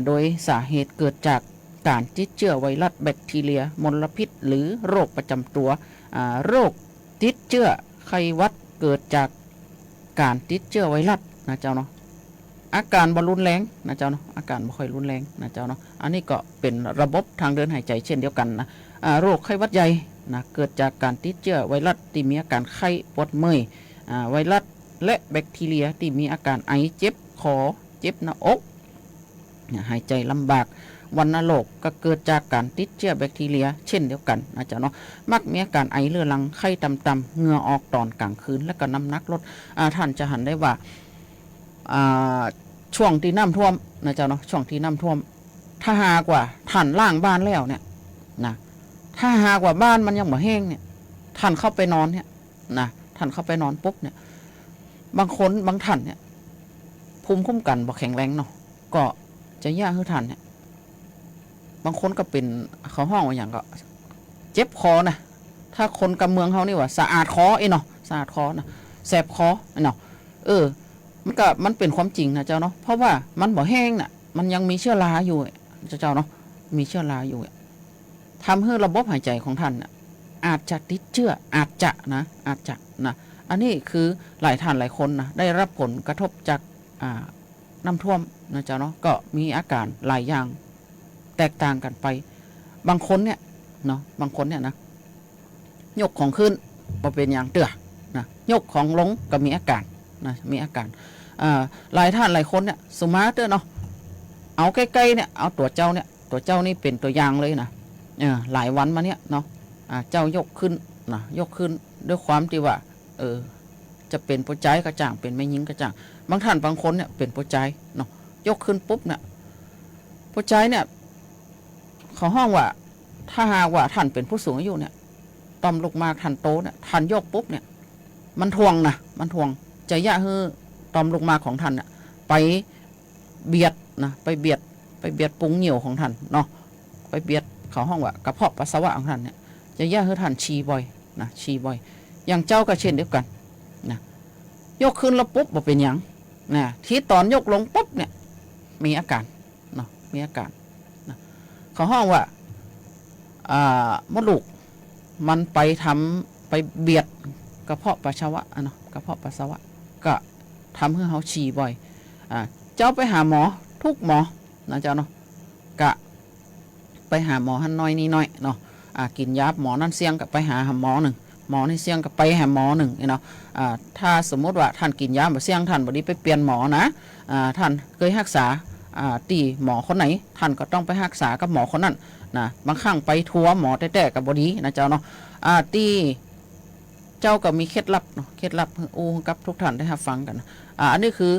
โดยสาเหตุเกิดจากการติดเชื้อไวรัสแบคทีเรียมลพิษหรือโรคประจำตัวโรคติดเชื้อไข้หวัดเกิดจากการติดเชื้อไวรัสนะเจ้าเนาะอาการบ่รุนแรงนะเจ้าเนาะอาการบ่ค่อยรุนแรงนะเจ้าเนาะอันนี้ก็เป็นระบบทางเดินหายใจเช่นเดียวกันนะโรคไข้หวัดใหญ่นะเกิดจากการติดเชื้อไวรัสที่มีอาการไข้ปวดเมื่อยไวรัสและแบคทีเรียที่มีอาการไอเจ็บคอเจ็บหน้าอกหายใจลำบากวัณโรคก็เกิดจากการติดเชื้อแบคทีเรียเช่นเดียวกันนะเจ้าเนาะมักมีอาการไอเรื้อรังไข้ต่ำๆเหงื่อออกตอนกลางคืนและก็น้ำหนักลดท่านจะหันได้ว่าช่วงที่น้ำท่วมนะเจ้าเนาะช่วงที่น้ำท่วมถ้าหากว่าท่านล่างบ้านแล้วเนี่ยนะถ้าหากว่าบ้านมันยังบ่แห้งเนี่ยท่านเข้าไปนอนเนี่ยนะท่านเข้าไปนอนปุ๊บเนี่ยบางคนบางท่านเนี่ยภูมิคุ้มกันบ่แข็งแรงเนาะก็จะยากให้ท่านเนี่ยบางคนก็เป็นเขาห้องว่าอย่างก็เจ็บคอนะถ้าคนกำเมืองเขานี่ว่าสะอาดคอเนาะสะอาดคอนะแสบคอเนาะมันเป็นความจริงนะเจ้าเนาะเพราะว่ามันบ่แห้งน่ะมันยังมีเชื้อราอยู่เจ้าเนาะมีเชื้อราอยู่ทำให้ระบบหายใจของท่านอาจจะติดเชื้ออาจจะนะอันนี้คือหลายท่านหลายคนนะได้รับผลกระทบจากน้ำท่วมนะเจ้าเนาะก็มีอาการหลายอย่างแตกต่างกันไปบางคนเนี่ยเนาะบางคนเนี่ยนะยกของขึ้นพอเป็นอย่างเตือนะยกของลงก็มีอาการนะมีอาการหลายท่านหลายคนเนี่ยสมาร์ทเนาะเอาใกล้ๆเนี่ยเอาตัวเจ้านี่เป็นตัวอย่างเลยนะหลายวันมาเนี่ยเนาะเจ้ายกขึ้นนะยกขึ้นด้วยความที่ว่าจะเป็นผู้ใจกระจ่างเป็นไม่ยิงกระจ่างบางท่านบางคนเนี่ยเป็นผู้ใจเนาะยกขึ้นปุ๊บเนี่ยผู้ใจเนี่ยเขาห้องว่าถ้าหากว่าท่านเป็นผู้สูงอายุเนี่ยต่อมลูกมากท่านโตเนี่ยท่านยกปุ๊บเนี่ยมันทวงจะยะฮือต่อมลูกมากของท่านเนี่ยไปเบียดนะไปเบียดปุงเหนียวของท่านเนาะไปเบียดเขาห้องว่ากระเพาะปัสสาวะของท่านเนี่ยจะยะฮือท่านฉี่บ่อยนะฉี่บ่อยอย่างเจ้าก็เช่นเดียวกันนะยกขึ้นแล้วปุ๊บบ่เป็นหยังนะที่ตอนยกลงปุ๊บเนี่ยมีอาการเนาะมีอาการนะเขาห้องว่ามดลูกมันไปเบียดกระเพาะปัสสาวะเนาะกระเพาะปัสสาวะก็ทำให้เขาฉี่บ่อยเจ้าไปหาหมอทุกหมอนะเจ้าเนาะกะไปหาหมอหันน้อยนี่น้อยเนาะกินยาหมอนั่นเสี่ยงกับไปหาหมอหนึ่งหมอนี่เสี่ยงกับไปหาหมอหนึ่งเนาะถ้าสมมติว่าท่านกินยาแบบเสี่ยงท่านบดีไปเปลี่ยนหมอนะท่านเคยรักษาตีหมอคนไหนท่านก็ต้องไปรักษากับหมอคนนั้นนะบางครั้งไปทัวหมอแต่กับบดีนะเจ้าเนาะตีเจ้าก็มีเคล็ดลับเนาะเคล็ดลับกับทุกท่านได้ฟังกันอันนี้คือ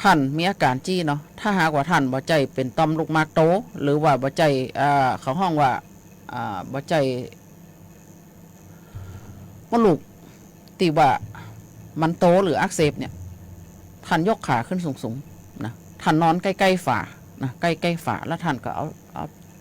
ท่านมีอาการจี้เนาะถ้าหากว่าท่านบ่ใจเป็นต่อมลูกหมากโตหรือว่าบ่ใจเขาห้องว่าบ่ใจมดลูกตีว่ามันโตหรืออักเสบเนี่ยท่านยกขาขึ้นสูงๆนะท่านนอนใกล้ๆฝานะใกล้ๆฝาแล้วท่านก็เอา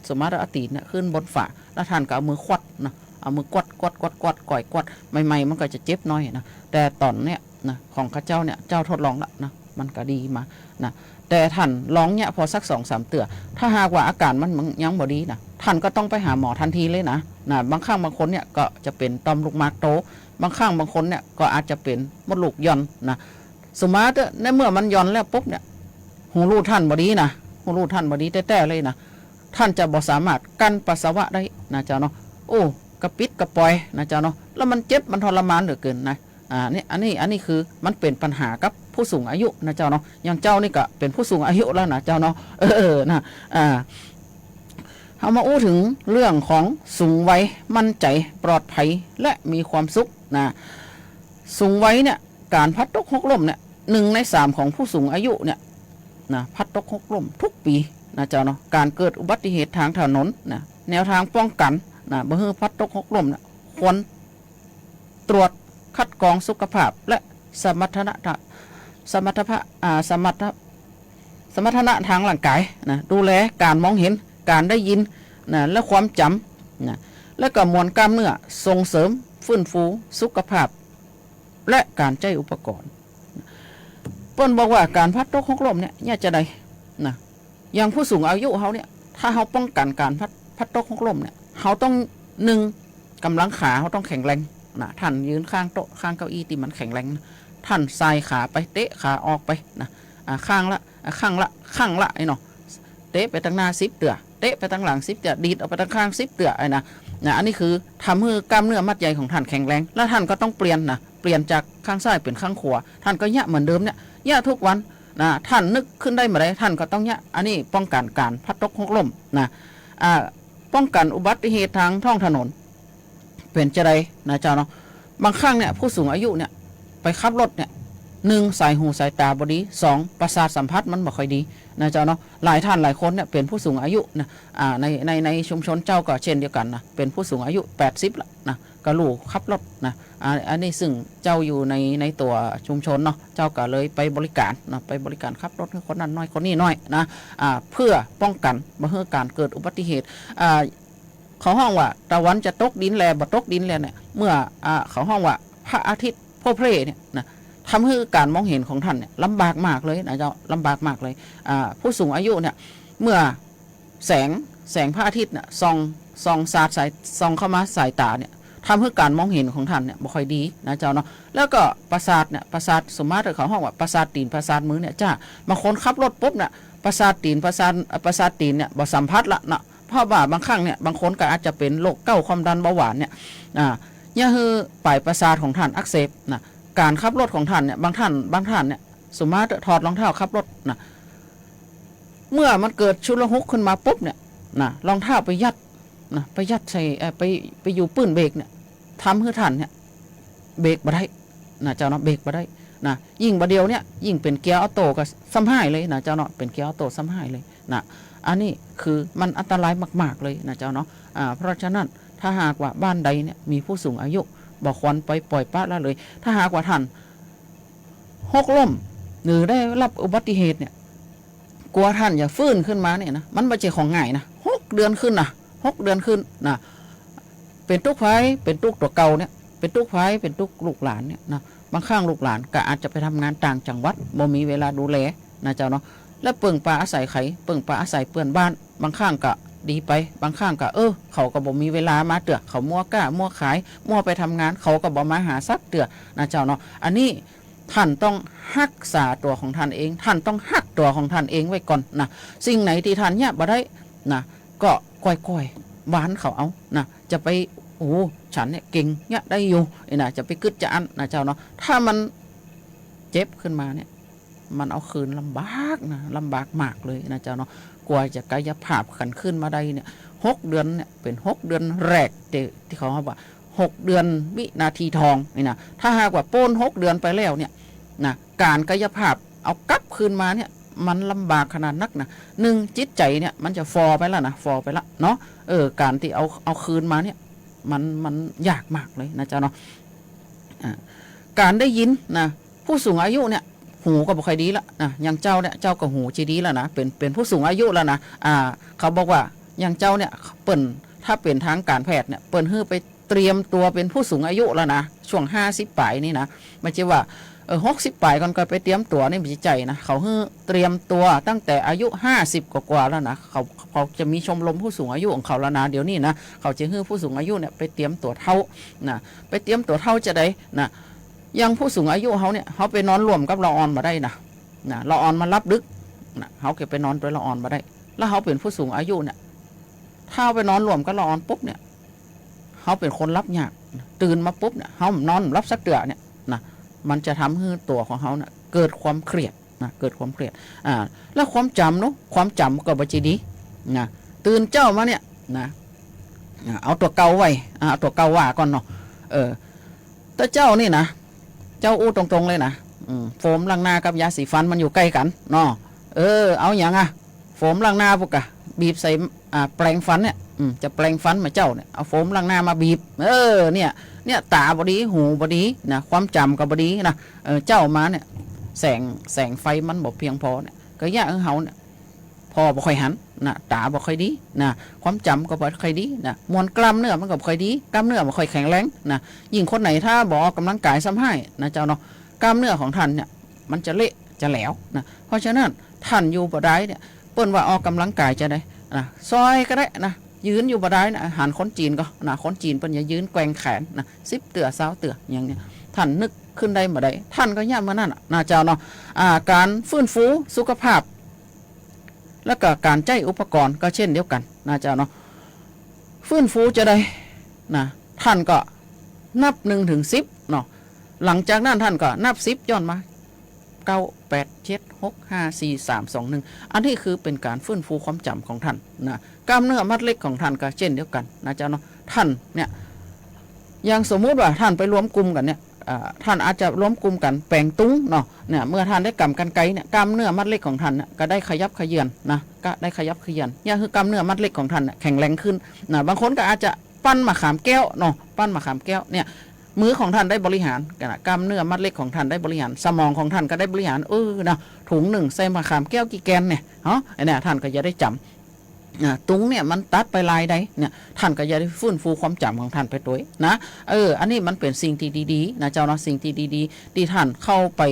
สมาร์ทตีเนี่ยขึ้นบนฝาแล้วท่านก็เอามือควัดนะเอามือกวดก่อยกวดใหม่ๆมันก็จะเจ็บน้อยนะแต่ตอนเนี้ยนะของข้าเจ้าเนี่ยเจ้าทดลองละนะมันก็ดีมานะแต่ท่านลองเนี่ยพอสัก 2-3 เตือถ้าหากว่าอาการมันยังบ่ดีนะ ท่านก็ต้องไปหาหมอทันทีเลยนะบางครั้งบางคนเนี่ยก็จะเป็นต่อมลูกหมากโตบางครั้งบางคนเนี่ยก็อาจจะเป็นมดลูกย่อนนะสมมติในเมื่อมันย่อนแล้วปุ๊บเนี่ยหูรูดท่านบดีนะหูรูดท่านบดีแต่เลยนะท่านจะบ่สามารถกั้นปัสสาวะได้นะเจ้าเนาะโอ้กระปิดกระปอยนะเจ้าเนาะแล้วมันเจ็บมันทรมานเหลือเกินนะนี่อันนี้คือมันเป็นปัญหากับผู้สูงอายุนะเจ้าเนาะอย่างเจ้านี่ก็เป็นผู้สูงอายุแล้วนะเจ้าเนาะนะเอามาอู้ถึงเรื่องของสูงวัยมั่นใจปลอดภัยและมีความสุขนะสูงวัยเนี่ยการพัดตกหกล้มเนี่ย1 ใน 3ของผู้สูงอายุเนี่ยนะพัดตกหกล้มทุกปีนะเจ้าเนาะการเกิดอุบัติเหตุทางถนนนะแนวทางป้องกันนะเมื่อพัดตกหกล้มเนี่ยควรตรวจคัดกรองสุขภาพและสมรรถนะทางร่างกายนะดูแลการมองเห็นการได้ยินนะและความจำนะและก็มวลกล้ามเนื้อส่งเสริมฟื้นฟูสุขภาพและการใช้อุปกรณ์เปิ้นบอกว่าการพัดตกหกล้มเนี่ยอยากจะได้นะอย่างผู้สูงอายุเขาเนี่ยถ้าเขาป้องกันการพัดตกหกล้มเนี่ยเขาต้อง1กำลังขาเขาต้องแข็งแรงนะท่านยืนข้างโต๊ะข้างเก้าอี้ที่มันแข็งแรงนะท่านใส่ขาไปเตะขาออกไปนะข้างละไอ้เนาะเตะไปทางหน้า10 เตือเตะไปทางหลัง10 เตือดีดออกไปทางข้าง10 เตือไอ้นะอันนี้คือทำให้กล้ามเนื้อมัดใหญ่ของท่านแข็งแรงแล้วท่านก็ต้องเปลี่ยนจากข้างซ้ายเป็นข้างขวาท่านก็ยะเหมือนเดิมเนี่ยยะทุกวันนะท่านนึกขึ้นได้เมื่อไรท่านก็ต้องยะอันนี้ป้องกันการพัดตกหกล้มนะป้องกันอุบัติเหตุทางท้องถนนเป็นจะไรนะเจ้าเนาะบางครั้งเนี่ยผู้สูงอายุเนี่ยไปขับรถเนี่ย1สายหูสายตาบดี2ประสาทสัมผัสมันบ่ค่อยดีนะเจ้าเนาะหลายท่านหลายคนเนี่ยเป็นผู้สูงอายุนะในชุมชนเจ้าก็เช่นเดียวกันนะเป็นผู้สูงอายุ80ละนะก็ลูกขับรถนะอันนี้ซึ่งเจ้าอยู่ในตัวชุมชนเนาะเจ้าก็เลยไปบริการนะไปบริการขับรถให้คนนั้นน้อยคนนี้น้อยนะเพื่อป้องกันบ่ให้การเกิดอุบัติเหตุเขาห้องว่าตะวันจะตกดินแลบ่ตกดินแลเนี่ยเมื่อเขาห้องว่าพระอาทิตย์โพเพลเนี่ยนะทำให้การมองเห็นของท่านเนี่ยลำบากมากเลยนะเจ้าลำบากมากเลยผู้สูงอายุเนี่ยเมื่อแสงพระอาทิตย์เนี่ยส่องสาดส่องเข้ามาสายตาเนี่ยทำให้การมองเห็นของท่านเนี่ยบ่ค่อยดีนะเจ้าเนาะแล้วก็ประสาทสมมาตรเขาห้องว่าประสาทตีนประสาทมือเนี่ยจ้าบางคนขับรถปุ๊บเนี่ยประสาทตีนเนี่ยบ่สัมผัสละนะเพราะว่าบางครั้งเนี่ยบางคนก็อาจจะเป็นโรคเก้าความดันเบาหวานเนี่ยเนี่ยคือปลายประสาทของท่านอักเสบนะการขับรถของท่านเนี่ยบางท่านเนี่ยสมมติถอดรองเท้าขับรถนะเมื่อมันเกิดชุลมุนขึ้นมาปุ๊บเนี่ยนะรองเท้าไปยัดใส่ไปอยู่ปื้นเบรกเนี่ยทำให้ท่านเนี่ยเบรกบ่ได้นะเจ้าเนาะเบรกบ่ได้นะยิ่งบ่เดียวเนี่ยยิ่งเป็นเกียร์ออโต้ก็ซ้ำห้ายเลยนะเจ้าเนาะเป็นเกียร์ออโต้ซ้ำห้ายเลยนะอันนี้คือมันอันตรายมากๆเลยนะเจ้าเนาะเพราะฉะนั้นถ้าหากว่าบ้านใดเนี่ยมีผู้สูงอายุบอกควรไปปล่อยปละละเลยถ้าหากว่าท่านหกล้มหรือได้รับอุบัติเหตุเนี่ยกลัวท่านอย่าฟื้นขึ้นมาเนี่ยนะมันไม่ใช่ของง่ายนะ6 เดือนขึ้นนะ6 เดือนขึ้นนะเป็นตุกไฟเป็นตุกตัวเก่าเนี่ยเป็นตุกไฟเป็นตุกลูกหลานเนี่ยนะบางครั้งลูกหลานก็อาจจะไปทำงานต่างจังหวัดบ่มีเวลาดูแลนะเจ้าเนาะแล้วเปิ่งปลาอาศัยไข่เปิ่งปลาอาศัยเปื่อนบ้านบางครั้งก็ดีไปบางครั้งก็เขาก็บ่มีเวลามาเตือเขามั่วก้ามั่วขายมั่วไปทำงานเขาก็บ่มาหาซักเตือนะเจ้าเนาะอันนี้ท่านต้องรักษาตัวของท่านเองท่านต้องหักตัวของท่านเองไว้ก่อนนะสิ่งไหนที่ท่านเนี่ยบ่ได้นะก็ค่อยๆหวานเขาเอานะจะไปฉันเนี่ยเก่งเนี่ยได้อยู่นะจะไปกึดจะอันนะเจ้าเนาะถ้ามันเจ็บขึ้นมาเนี่ยมันเอาคืนลำบากนะลำบากมากเลยนะเจ้าเนาะกว่าจะกายภาพขันขึ้นมาได้เนี่ย6 เดือนเนี่ยเป็น6 เดือนแรกที่เขาว่า6 เดือนวินาทีทองนี่นะถ้าหากว่าโป้น6 เดือนไปแล้วเนี่ยนะการกายภาพเอากลับคืนมาเนี่ยมันลำบากขนาดนักนะจิตใจเนี่ยมันจะฟอไปแล้วนะฟอไปละเนาะการที่เอาคืนมาเนี่ยมันยากมากเลยนะเจ้าเนาะการได้ยินนะผู้สูงอายุเนี่ยหูก็บ่ค่อยดีละนะอย่างเจ้าเนี่ยเจ้าก็หูจีดีแล้วนะเป็นผู้สูงอายุแล้วนะเขาบอกว่าอย่างเจ้าเนี่ยเปิ่นถ้าเป็นทางการแพทย์เนี่ยเปิ่นฮื้อไปเตรียมตัวเป็นผู้สูงอายุแล้วนะช่วง50 ปลายนี่นะไม่ใช่ว่า 60 ปลายก่อนก็ไปเตรียมตัวนี่มีใจนะเขาเตรียมตัวตั้งแต่อายุ50กว่าแล้วนะเขาจะมีชมรมผู้สูงอายุของเขาแล้วนะเดี๋ยวนี้นะเขาจะให้ผู้สูงอายุเนี่ยไปเตรียมตัวเท่านะไปเตรียมตัวเท่าจะได้นะยังผู้สูงอายุเขาเนี่ยเขาไปนอนรวมกับละออนมาได้นะละออนมารับดึกนะเขาเก็บไปนอนด้วยละออนมาได้แล้วเขาเป็นผู้สูงอายุเนี่ยถ้าไปนอนรวมกับละออนปุ๊บเนี่ยเขาเป็นคนรับยากตื่นมาปุ๊บเนี่ยเขานอนรับสักเดือเนี่ยนะมันจะทำให้ตัวของเขาเนี่ยเกิดความเครียดนะเกิดความเครียดแล้วความจำเนาะความจำก็บ่จีดีนะตื่นเจ้ามาเนี่ยนะเอาตัวเก่าไว้เอาตัวเก่าว่าก่อนเนาะแต่เจ้านี่นะเจ้าอู้ตรงๆเลยนะโฟมล้างหน้ากับยาสีฟันมันอยู่ใกล้กันเนาะเอาอย่างโฟมล้างหน้าพวกอะบีบใส่แปรงฟันเนี่ยจะแปรงฟันมาเจ้าเนี่ยเอาโฟมล้างหน้ามาบีบเนี่ยตาบดีหูบดีนะความจำก็บดีนะเจ้ามาเนี่ยแสงไฟมันบ่เพียงพอเนี่ยก็ยากเขาเนี่ยพอบ่ค่อยหันนะตาบ่ค่อยดีนะความจำก็บ่ค่อยดีนะมวลกล้ามเนื้อมันก็บ่ค่อยดีกล้ามเนื้อบ่ค่อยแข็งแรงนะยิ่งคนไหนถ้าบ่ออกกำลังกายซ้ำให้นะเจ้าเนาะกล้ามเนื้อของท่านเนี่ยมันจะเละจะแหลวนะเพราะฉะนั้นท่านอยู่บ่ได้เนี่ยเปิ้นว่าออกกำลังกายจะได้นะซอยก็ได้นะยืนอยู่บ่ได้นะอาหารคนจีนก็นะคนจีนเปิ้นจะยืนแกว่งแขนนะ10 เตือ20 เตืออย่างเนี้ยท่านนึกขึ้นได้บ่ได้ท่านก็ย่ามานั่นนะเจ้าเนาะการฟื้นฟูสุขภาพแล้วก็การใช้อุปกรณ์ก็เช่นเดียวกันนะเจ้าเนาะฟื้นฟูจะได้นะท่านก็นับ1 ถึง 10เนาะหลังจากนั้นท่านก็นับ10ย้อนมา9 8 7 6 5 4 3 2 1อันนี้คือเป็นการฟื้นฟูความจำของท่านนะกล้ามเนื้อมัดเล็กของท่านก็เช่นเดียวกันนะเจ้าเนาะท่านเนี่ยอย่างสมมุติว่าท่านไปรวมกลุ่มกันเนี่ยท่านอาจจะรวมกลุ่มกันแปลงตุ้งเนาะเนี่ยเมื่อท่านได้กำกันไกเนี่ยกล้ามเนื้อมัดเล็กของท่านเนี่ยก็ได้ขยับขยื่นนะก็ได้ขยับขยื่นอย่างคือกล้ามเนื้อมัดเล็กของท่านแข็งแรงขึ้นนะบางคนก็อาจจะปั้นมะขามแก้วเนาะปั้นมะขามแก้วเนี่ยมือของท่านได้บริหารกล้ามเนื้อมัดเล็กของท่านได้บริหารสมองของท่านก็ได้บริหารนะถุง1ใส่มะขามแก้วกี่แกนเนี่ยไอ้เนี่ยท่านก็จะได้จำตุ้งเนี่ยมันตัดไปลายใดเนี่ยท่านก็จะได้ฟื้นฟูความจำของท่านไปด้วยนะอันนี้มันเป็นสิ่งที่ดีๆนะเจ้าเนาะสิ่งที่ดีๆที่ท่านเข้าไป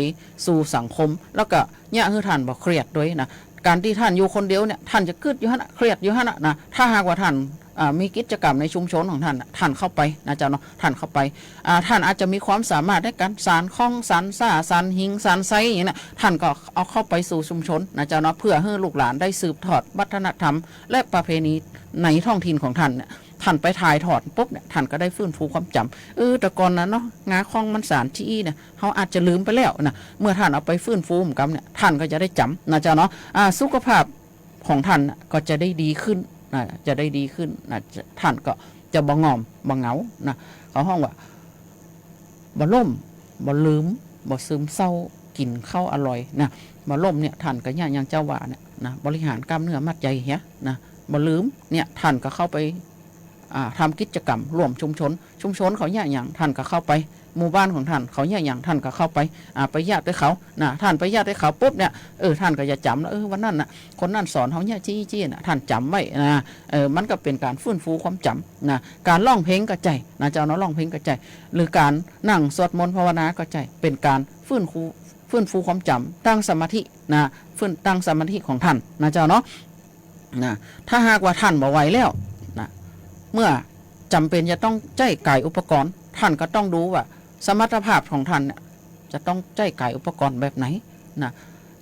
สู่สังคมแล้วก็เนี่ยคือท่านบ่เครียดด้วยนะการที่ท่านอยู่คนเดียวเนี่ยท่านจะกึดอยู่ฮะนะเครียดอยู่ฮะนะถ้าหากว่าท่านมีกิจกรรมในชุมชนของท่านท่านเข้าไปนะเจ้าเนาะท่านเข้าไปท่านอาจจะมีความสามารถในการสานข้องสานซ่าสานหิงสานไซอย่างนี้นะท่านก็เอาเข้าไปสู่ชุมชนนะเจ้าเนาะเพื่อให้ลูกหลานได้สืบทอดวัฒนธรรมและประเพณีในท้องถิ่นของท่านเนี่ยท่านไปถ่ายทอดปุ๊บเนี่ยท่านก็ได้ฟื้นฟูความจำแต่ก่อนนั้นเนาะงาข้องมันสารชี้เนี่ยเขาอาจจะลืมไปแล้วนะเมื่อท่านเอาไปฟื้นฟูเหมือนกันเนี่ยท่านก็จะได้จำนะเจ้าเนาะสุขภาพของท่านก็จะได้ดีขึ้นจะได้ดีขึ้นนะท่านก็จะบ่งอมบ่เหงานะเขาห้องว่าบ่ล่มบ่ลืมบ่ซึมเศร้ากินข้าวอร่อยนะบ่ล่มเนี่ยท่านก็อย่างเจ้าว่าเนี่ยนะบริหารกล้ามเนื้อมัดใหญ่เหี้ยนะบ่ลืมเนี่ยท่านก็เข้าไปทำกิจกรรมร่วมชุมชนเขาอย่างท่านก็เข้าไปหมู่บ้านของท่านเขาอย่างท่านก็เข้าไปไปญาติด้วยเขานะท่านไปญาติด้วยเขาปุ๊บเนี่ยท่านก็จะจำแล้ววันนั้นนะคนนั้นสอนเขาเนี่ยจี้นะท่านจำไว้นะมันก็เป็นการฟื้นฟูความจำนะการร้องเพลงก็ใจนะเจ้าเนาะร้องเพลงก็ใจหรือการนั่งสวดมนต์ภาวนาก็ใจเป็นการฟื้นฟูความจำตั้งสมาธินะตั้งสมาธิของท่านนะเจ้าเนาะนะถ้าหากว่าท่านบ่ไหวแล้วนะเมื่อจำเป็นจะต้องใช้กายอุปกรณ์ท่านก็ต้องดูว่าสมรรถภาพของท่านเนี่ยจะต้องใช้กายอุปกรณ์แบบไหนนะ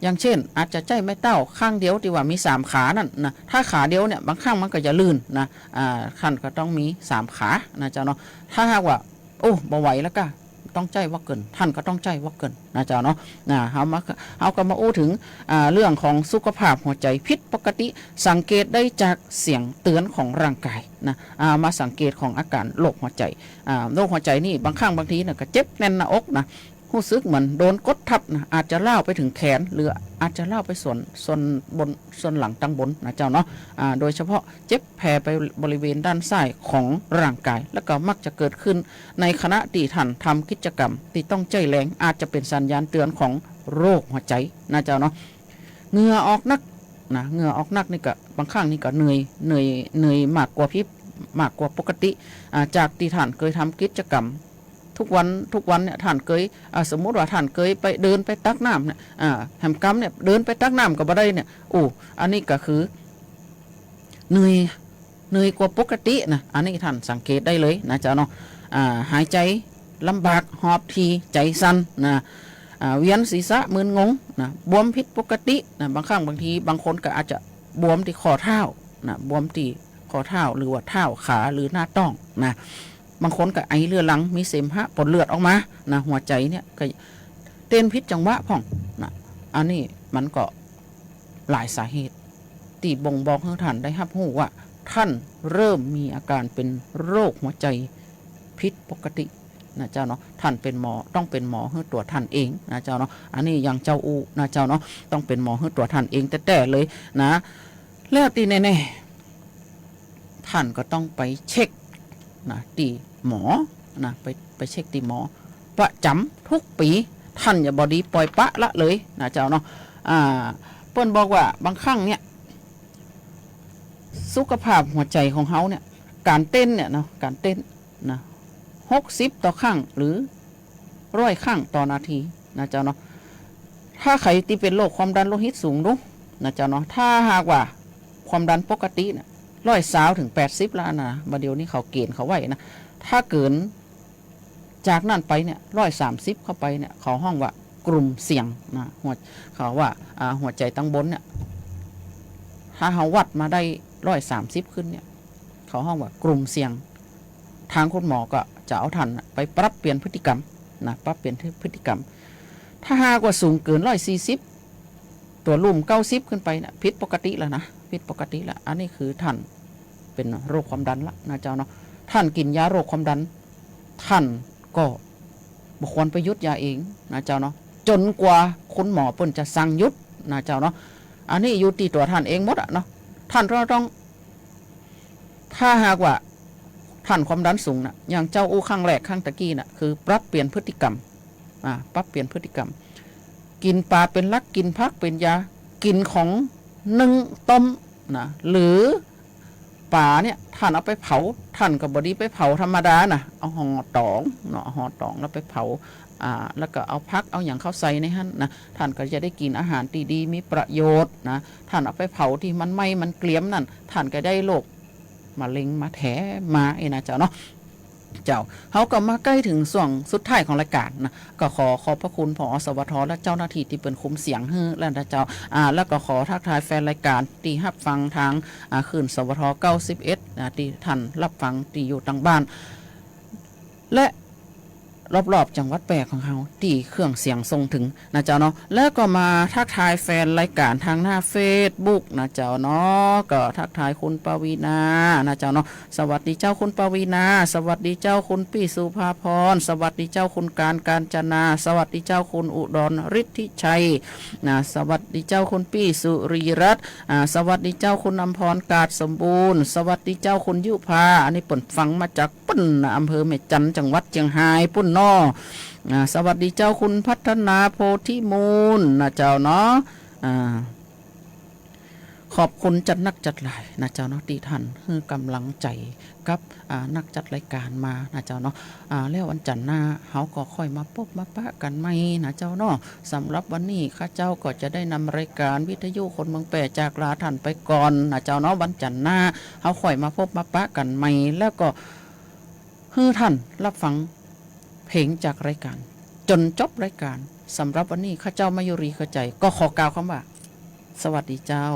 อย่างเช่นอาจจะใช้ไม้เต้าข้างเดียวที่ว่ามี3ขานั่นนะถ้าขาเดียวเนี่ยบางครั้งมันก็จะลื่นนะท่านก็ต้องมี3ขานะเจ้าเนาะถ้าหากว่าบ่ไหวแล้วก็ต้องใจว่าเกินท่านก็ต้องใจว่าเกินนะเจ้าเนาะเอาก็มาถึงเรื่องของสุขภาพหัวใจผิดปกติสังเกตได้จากเสียงเตือนของร่างกายนะมาสังเกตของอาการโรคหัวใจโรคหัวใจนี่บางครั้งบางทีเนี่ยก็เจ็บแน่นหน้าอกนะรู้สึกเหมือนโดนกดทับนะอาจจะล่าไปถึงแขนหรืออาจจะล่าไปส่วนบนส่วนหลังตั้งบนนะเจ้าเนาะโดยเฉพาะเจ็บแผลไปบริเวณด้านซ้ายของร่างกายแล้วก็มักจะเกิดขึ้นในขณะที่ท่านทำกิจกรรมที่ต้องใจแรงอาจจะเป็นสัญญาณเตือนของโรคหัวใจนะเจ้าเนาะเหงื่อออกนักนะเหงื่อออกนักนี่ก็บางครั้งนี่ก็เหนื่อยมากกว่าปกติจากที่ท่านเคยทำกิจกรรม ทุกวันเนี่ยท่านเคยสมมุติว่าท่านเคยไปเดินไปตักน้ำเนี่ยแหมกำเนี่ยเดินไปตักน้ำกับบ่ได้เนี่ยอันนี้ก็คือเหนื่อยกว่าปกตินะอันนี้ท่านสังเกตได้เลยนะเจ้าเนาะหายใจลำบากหอบทีใจสั่นนะเวียนศีรษะมึนงงนะบวมผิดปกตินะบางครั้งบางทีบางคนก็อาจจะบวมที่ข้อเท้านะบวมที่ข้อเท้าหรือว่าเท้าขาหรือหน้าท้องนะบางคนก็ไอเรือหลังมีเสมหะปนเลือดออกมานะหัวใจเนี่ยก็เต้นพิษจังหวะพ่องนะอันนี้มันก็หลายสาเหตุที่บ่งบอกให้ท่านได้รับรู้ว่าท่านเริ่มมีอาการเป็นโรคหัวใจผิดปกตินะเจ้าเนาะท่านเป็นหมอต้องเป็นหมอให้ตัวท่านเองนะเจ้าเนาะอันนี้ยังเจ้าอูนะเจ้าเนาะต้องเป็นหมอให้ตัวท่านเองแต่เลยนะแล้วตีแน่ๆท่านก็ต้องไปเช็คนะตีหมอนะไปเช็คตีหมอประจำทุกปีท่านอย่าบอดีปล่อยปะละเลยนะเจ้าเนาะเปิ้นบอกว่าบางครั้งเนี่ยสุขภาพหัวใจของเขาเนี่ยการเต้นเนี่ยเนาะการเต้นนะ60ต่อครั้งหรือ100ครั้งต่อนาทีนะเจ้าเนาะถ้าใครที่เป็นโรคความดันโลหิตสูงดูนะเจ้าเนาะถ้าหากว่าความดันปกติเนี่ย120 ถึง 80แล้วนะบัดเดี๋ยวนี้เขาเกณฑ์เขาไว้นะถ้าเกินจากนั้นไปเนี่ย130เข้าไปเนี่ยเขาห้องว่ากลุ่มเสี่ยงนะเขาว่าหัวใจตั้งบนเนี่ยถ้าเขาวัดมาได้130ขึ้นเนี่ยเขาห้องว่ากลุ่มเสี่ยงทางคุณหมอก็จะเอาท่านไปปรับเปลี่ยนพฤติกรรมนะปรับเปลี่ยนพฤติกรรมถ้าหากว่าสูงเกิน140ตัวลุ่ม90ขึ้นไปเนี่ยผิดปกติแล้วนะผิดปกติแล้วอันนี้คือท่านเป็นโรคความดันละนะเจ้าเนาะท่านกินยาโรคความดันท่านก็บุควรไปยุดยาเองนะเจ้าเนาะจนกว่าคุณหมอเปิ้นจะสั่งยุดนะเจ้าเนาะอันนี้อยู่ที่ตัวท่านเองหมดอะเนาะท่านต้องถ้าหากว่าท่านความดันสูงนะอย่างเจ้าอู้ข้างแรกข้างตะกี้นะคือปรับเปลี่ยนพฤติกรรมปรับเปลี่ยนพฤติกรรมกินปลาเป็นลักกินพักเป็นยากินของนึ่งต้มนะหรือปลาเนี่ยท่านเอาไปเผาท่านกับบดีไปเผาธรรมดานะเอาห่อตองเนาะห่อตองแล้วไปเผาแล้วก็เอาพักเอาอย่างเข้าใส่ในหั่นนะท่านก็จะได้กินอาหารดีๆมีประโยชน์นะท่านเอาไปเผาที่มันไหม้มันเกลี่ยมนั่นท่านก็ได้โรคมะเร็งมาแถมานะเจ้าเนาะเจ้าเขาก็มาใกล้ถึงส่วงสุดท้ายของรายการนะก็ขอบพระคุณผอ.สวท.และเจ้าหน้าที่ที่เป็นคุมเสียงให้แล้วนะเจ้าแล้วก็ขอทักทายแฟนรายการที่รับฟังทางคืนสวท91นะที่ท่านรับฟังที่อยู่ทางบ้านและรอบๆจังหวัดแปรของเขาที่เครื่องเสียงส่งถึงนะเจ้าเนาะแล้วก็มาทักทายแฟนรายการทางหน้าเฟซบุ๊กนะเจ้าเนาะก็ทักทายคุณปวีนานะเจ้าเนาะสวัสดีเจ้าคุณปวีนาสวัสดีเจ้าคุณปี้สุภาพรสวัสดีเจ้าคุณการจนาสวัสดีเจ้าคุณอุดรฤทธิชัยนะสวัสดีเจ้าคุณปี้สุรีรัตน์สวัสดีเจ้าคุณอำพรกาดสมบูรณ์สวัสดีเจ้าคุณยุพาอันนี้เปิ่นฟังมาจากปุ้นอำเภอแม่จันจังหวัดเชียงรายปุ้นสวัสดีเจ้าคุณพัฒนาโพธิมูลนะเจ้าเนาะขอบคุณจัดนักจัดหลายนะเจ้าเนาะที่ท่านให้กำลังใจกับนักจัดรายการมานะเจ้าเนาะแล้ววันจันทร์หน้าเขาก็ค่อยมาพบมาปะกันใหม่นะเจ้าเนาะสำหรับวันนี้ข้าเจ้าก็จะได้นำรายการวิทยุคนเมืองแปรจากลาท่านไปก่อนนะเจ้าเนาะวันจันทร์หน้าเขาค่อยมาพบมาปะกันใหม่แล้วก็ให้ท่านรับฟังเพลงจากรายการจนจบรายการสำหรับวันนี้ข้าเจ้ามายุรีเข้าใจก็ขอกล่าวคำว่าสวัสดีเจ้า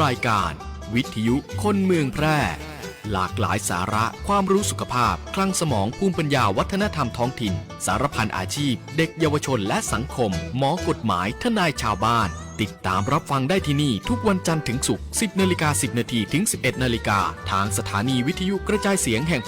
รายการวิทยุคนเมืองแพร่หลากหลายสาระความรู้สุขภาพคลังสมองภูมิปัญญาวัฒนธรรมท้องถิ่นสารพันอาชีพเด็กเยาวชนและสังคมหมอกฎหมายทนายชาวบ้านติดตามรับฟังได้ที่นี่ทุกวันจันทร์ถึงศุกร์ 10:10 น. ถึง 11:00 น. ทางสถานีวิทยุกระจายเสียงแห่ง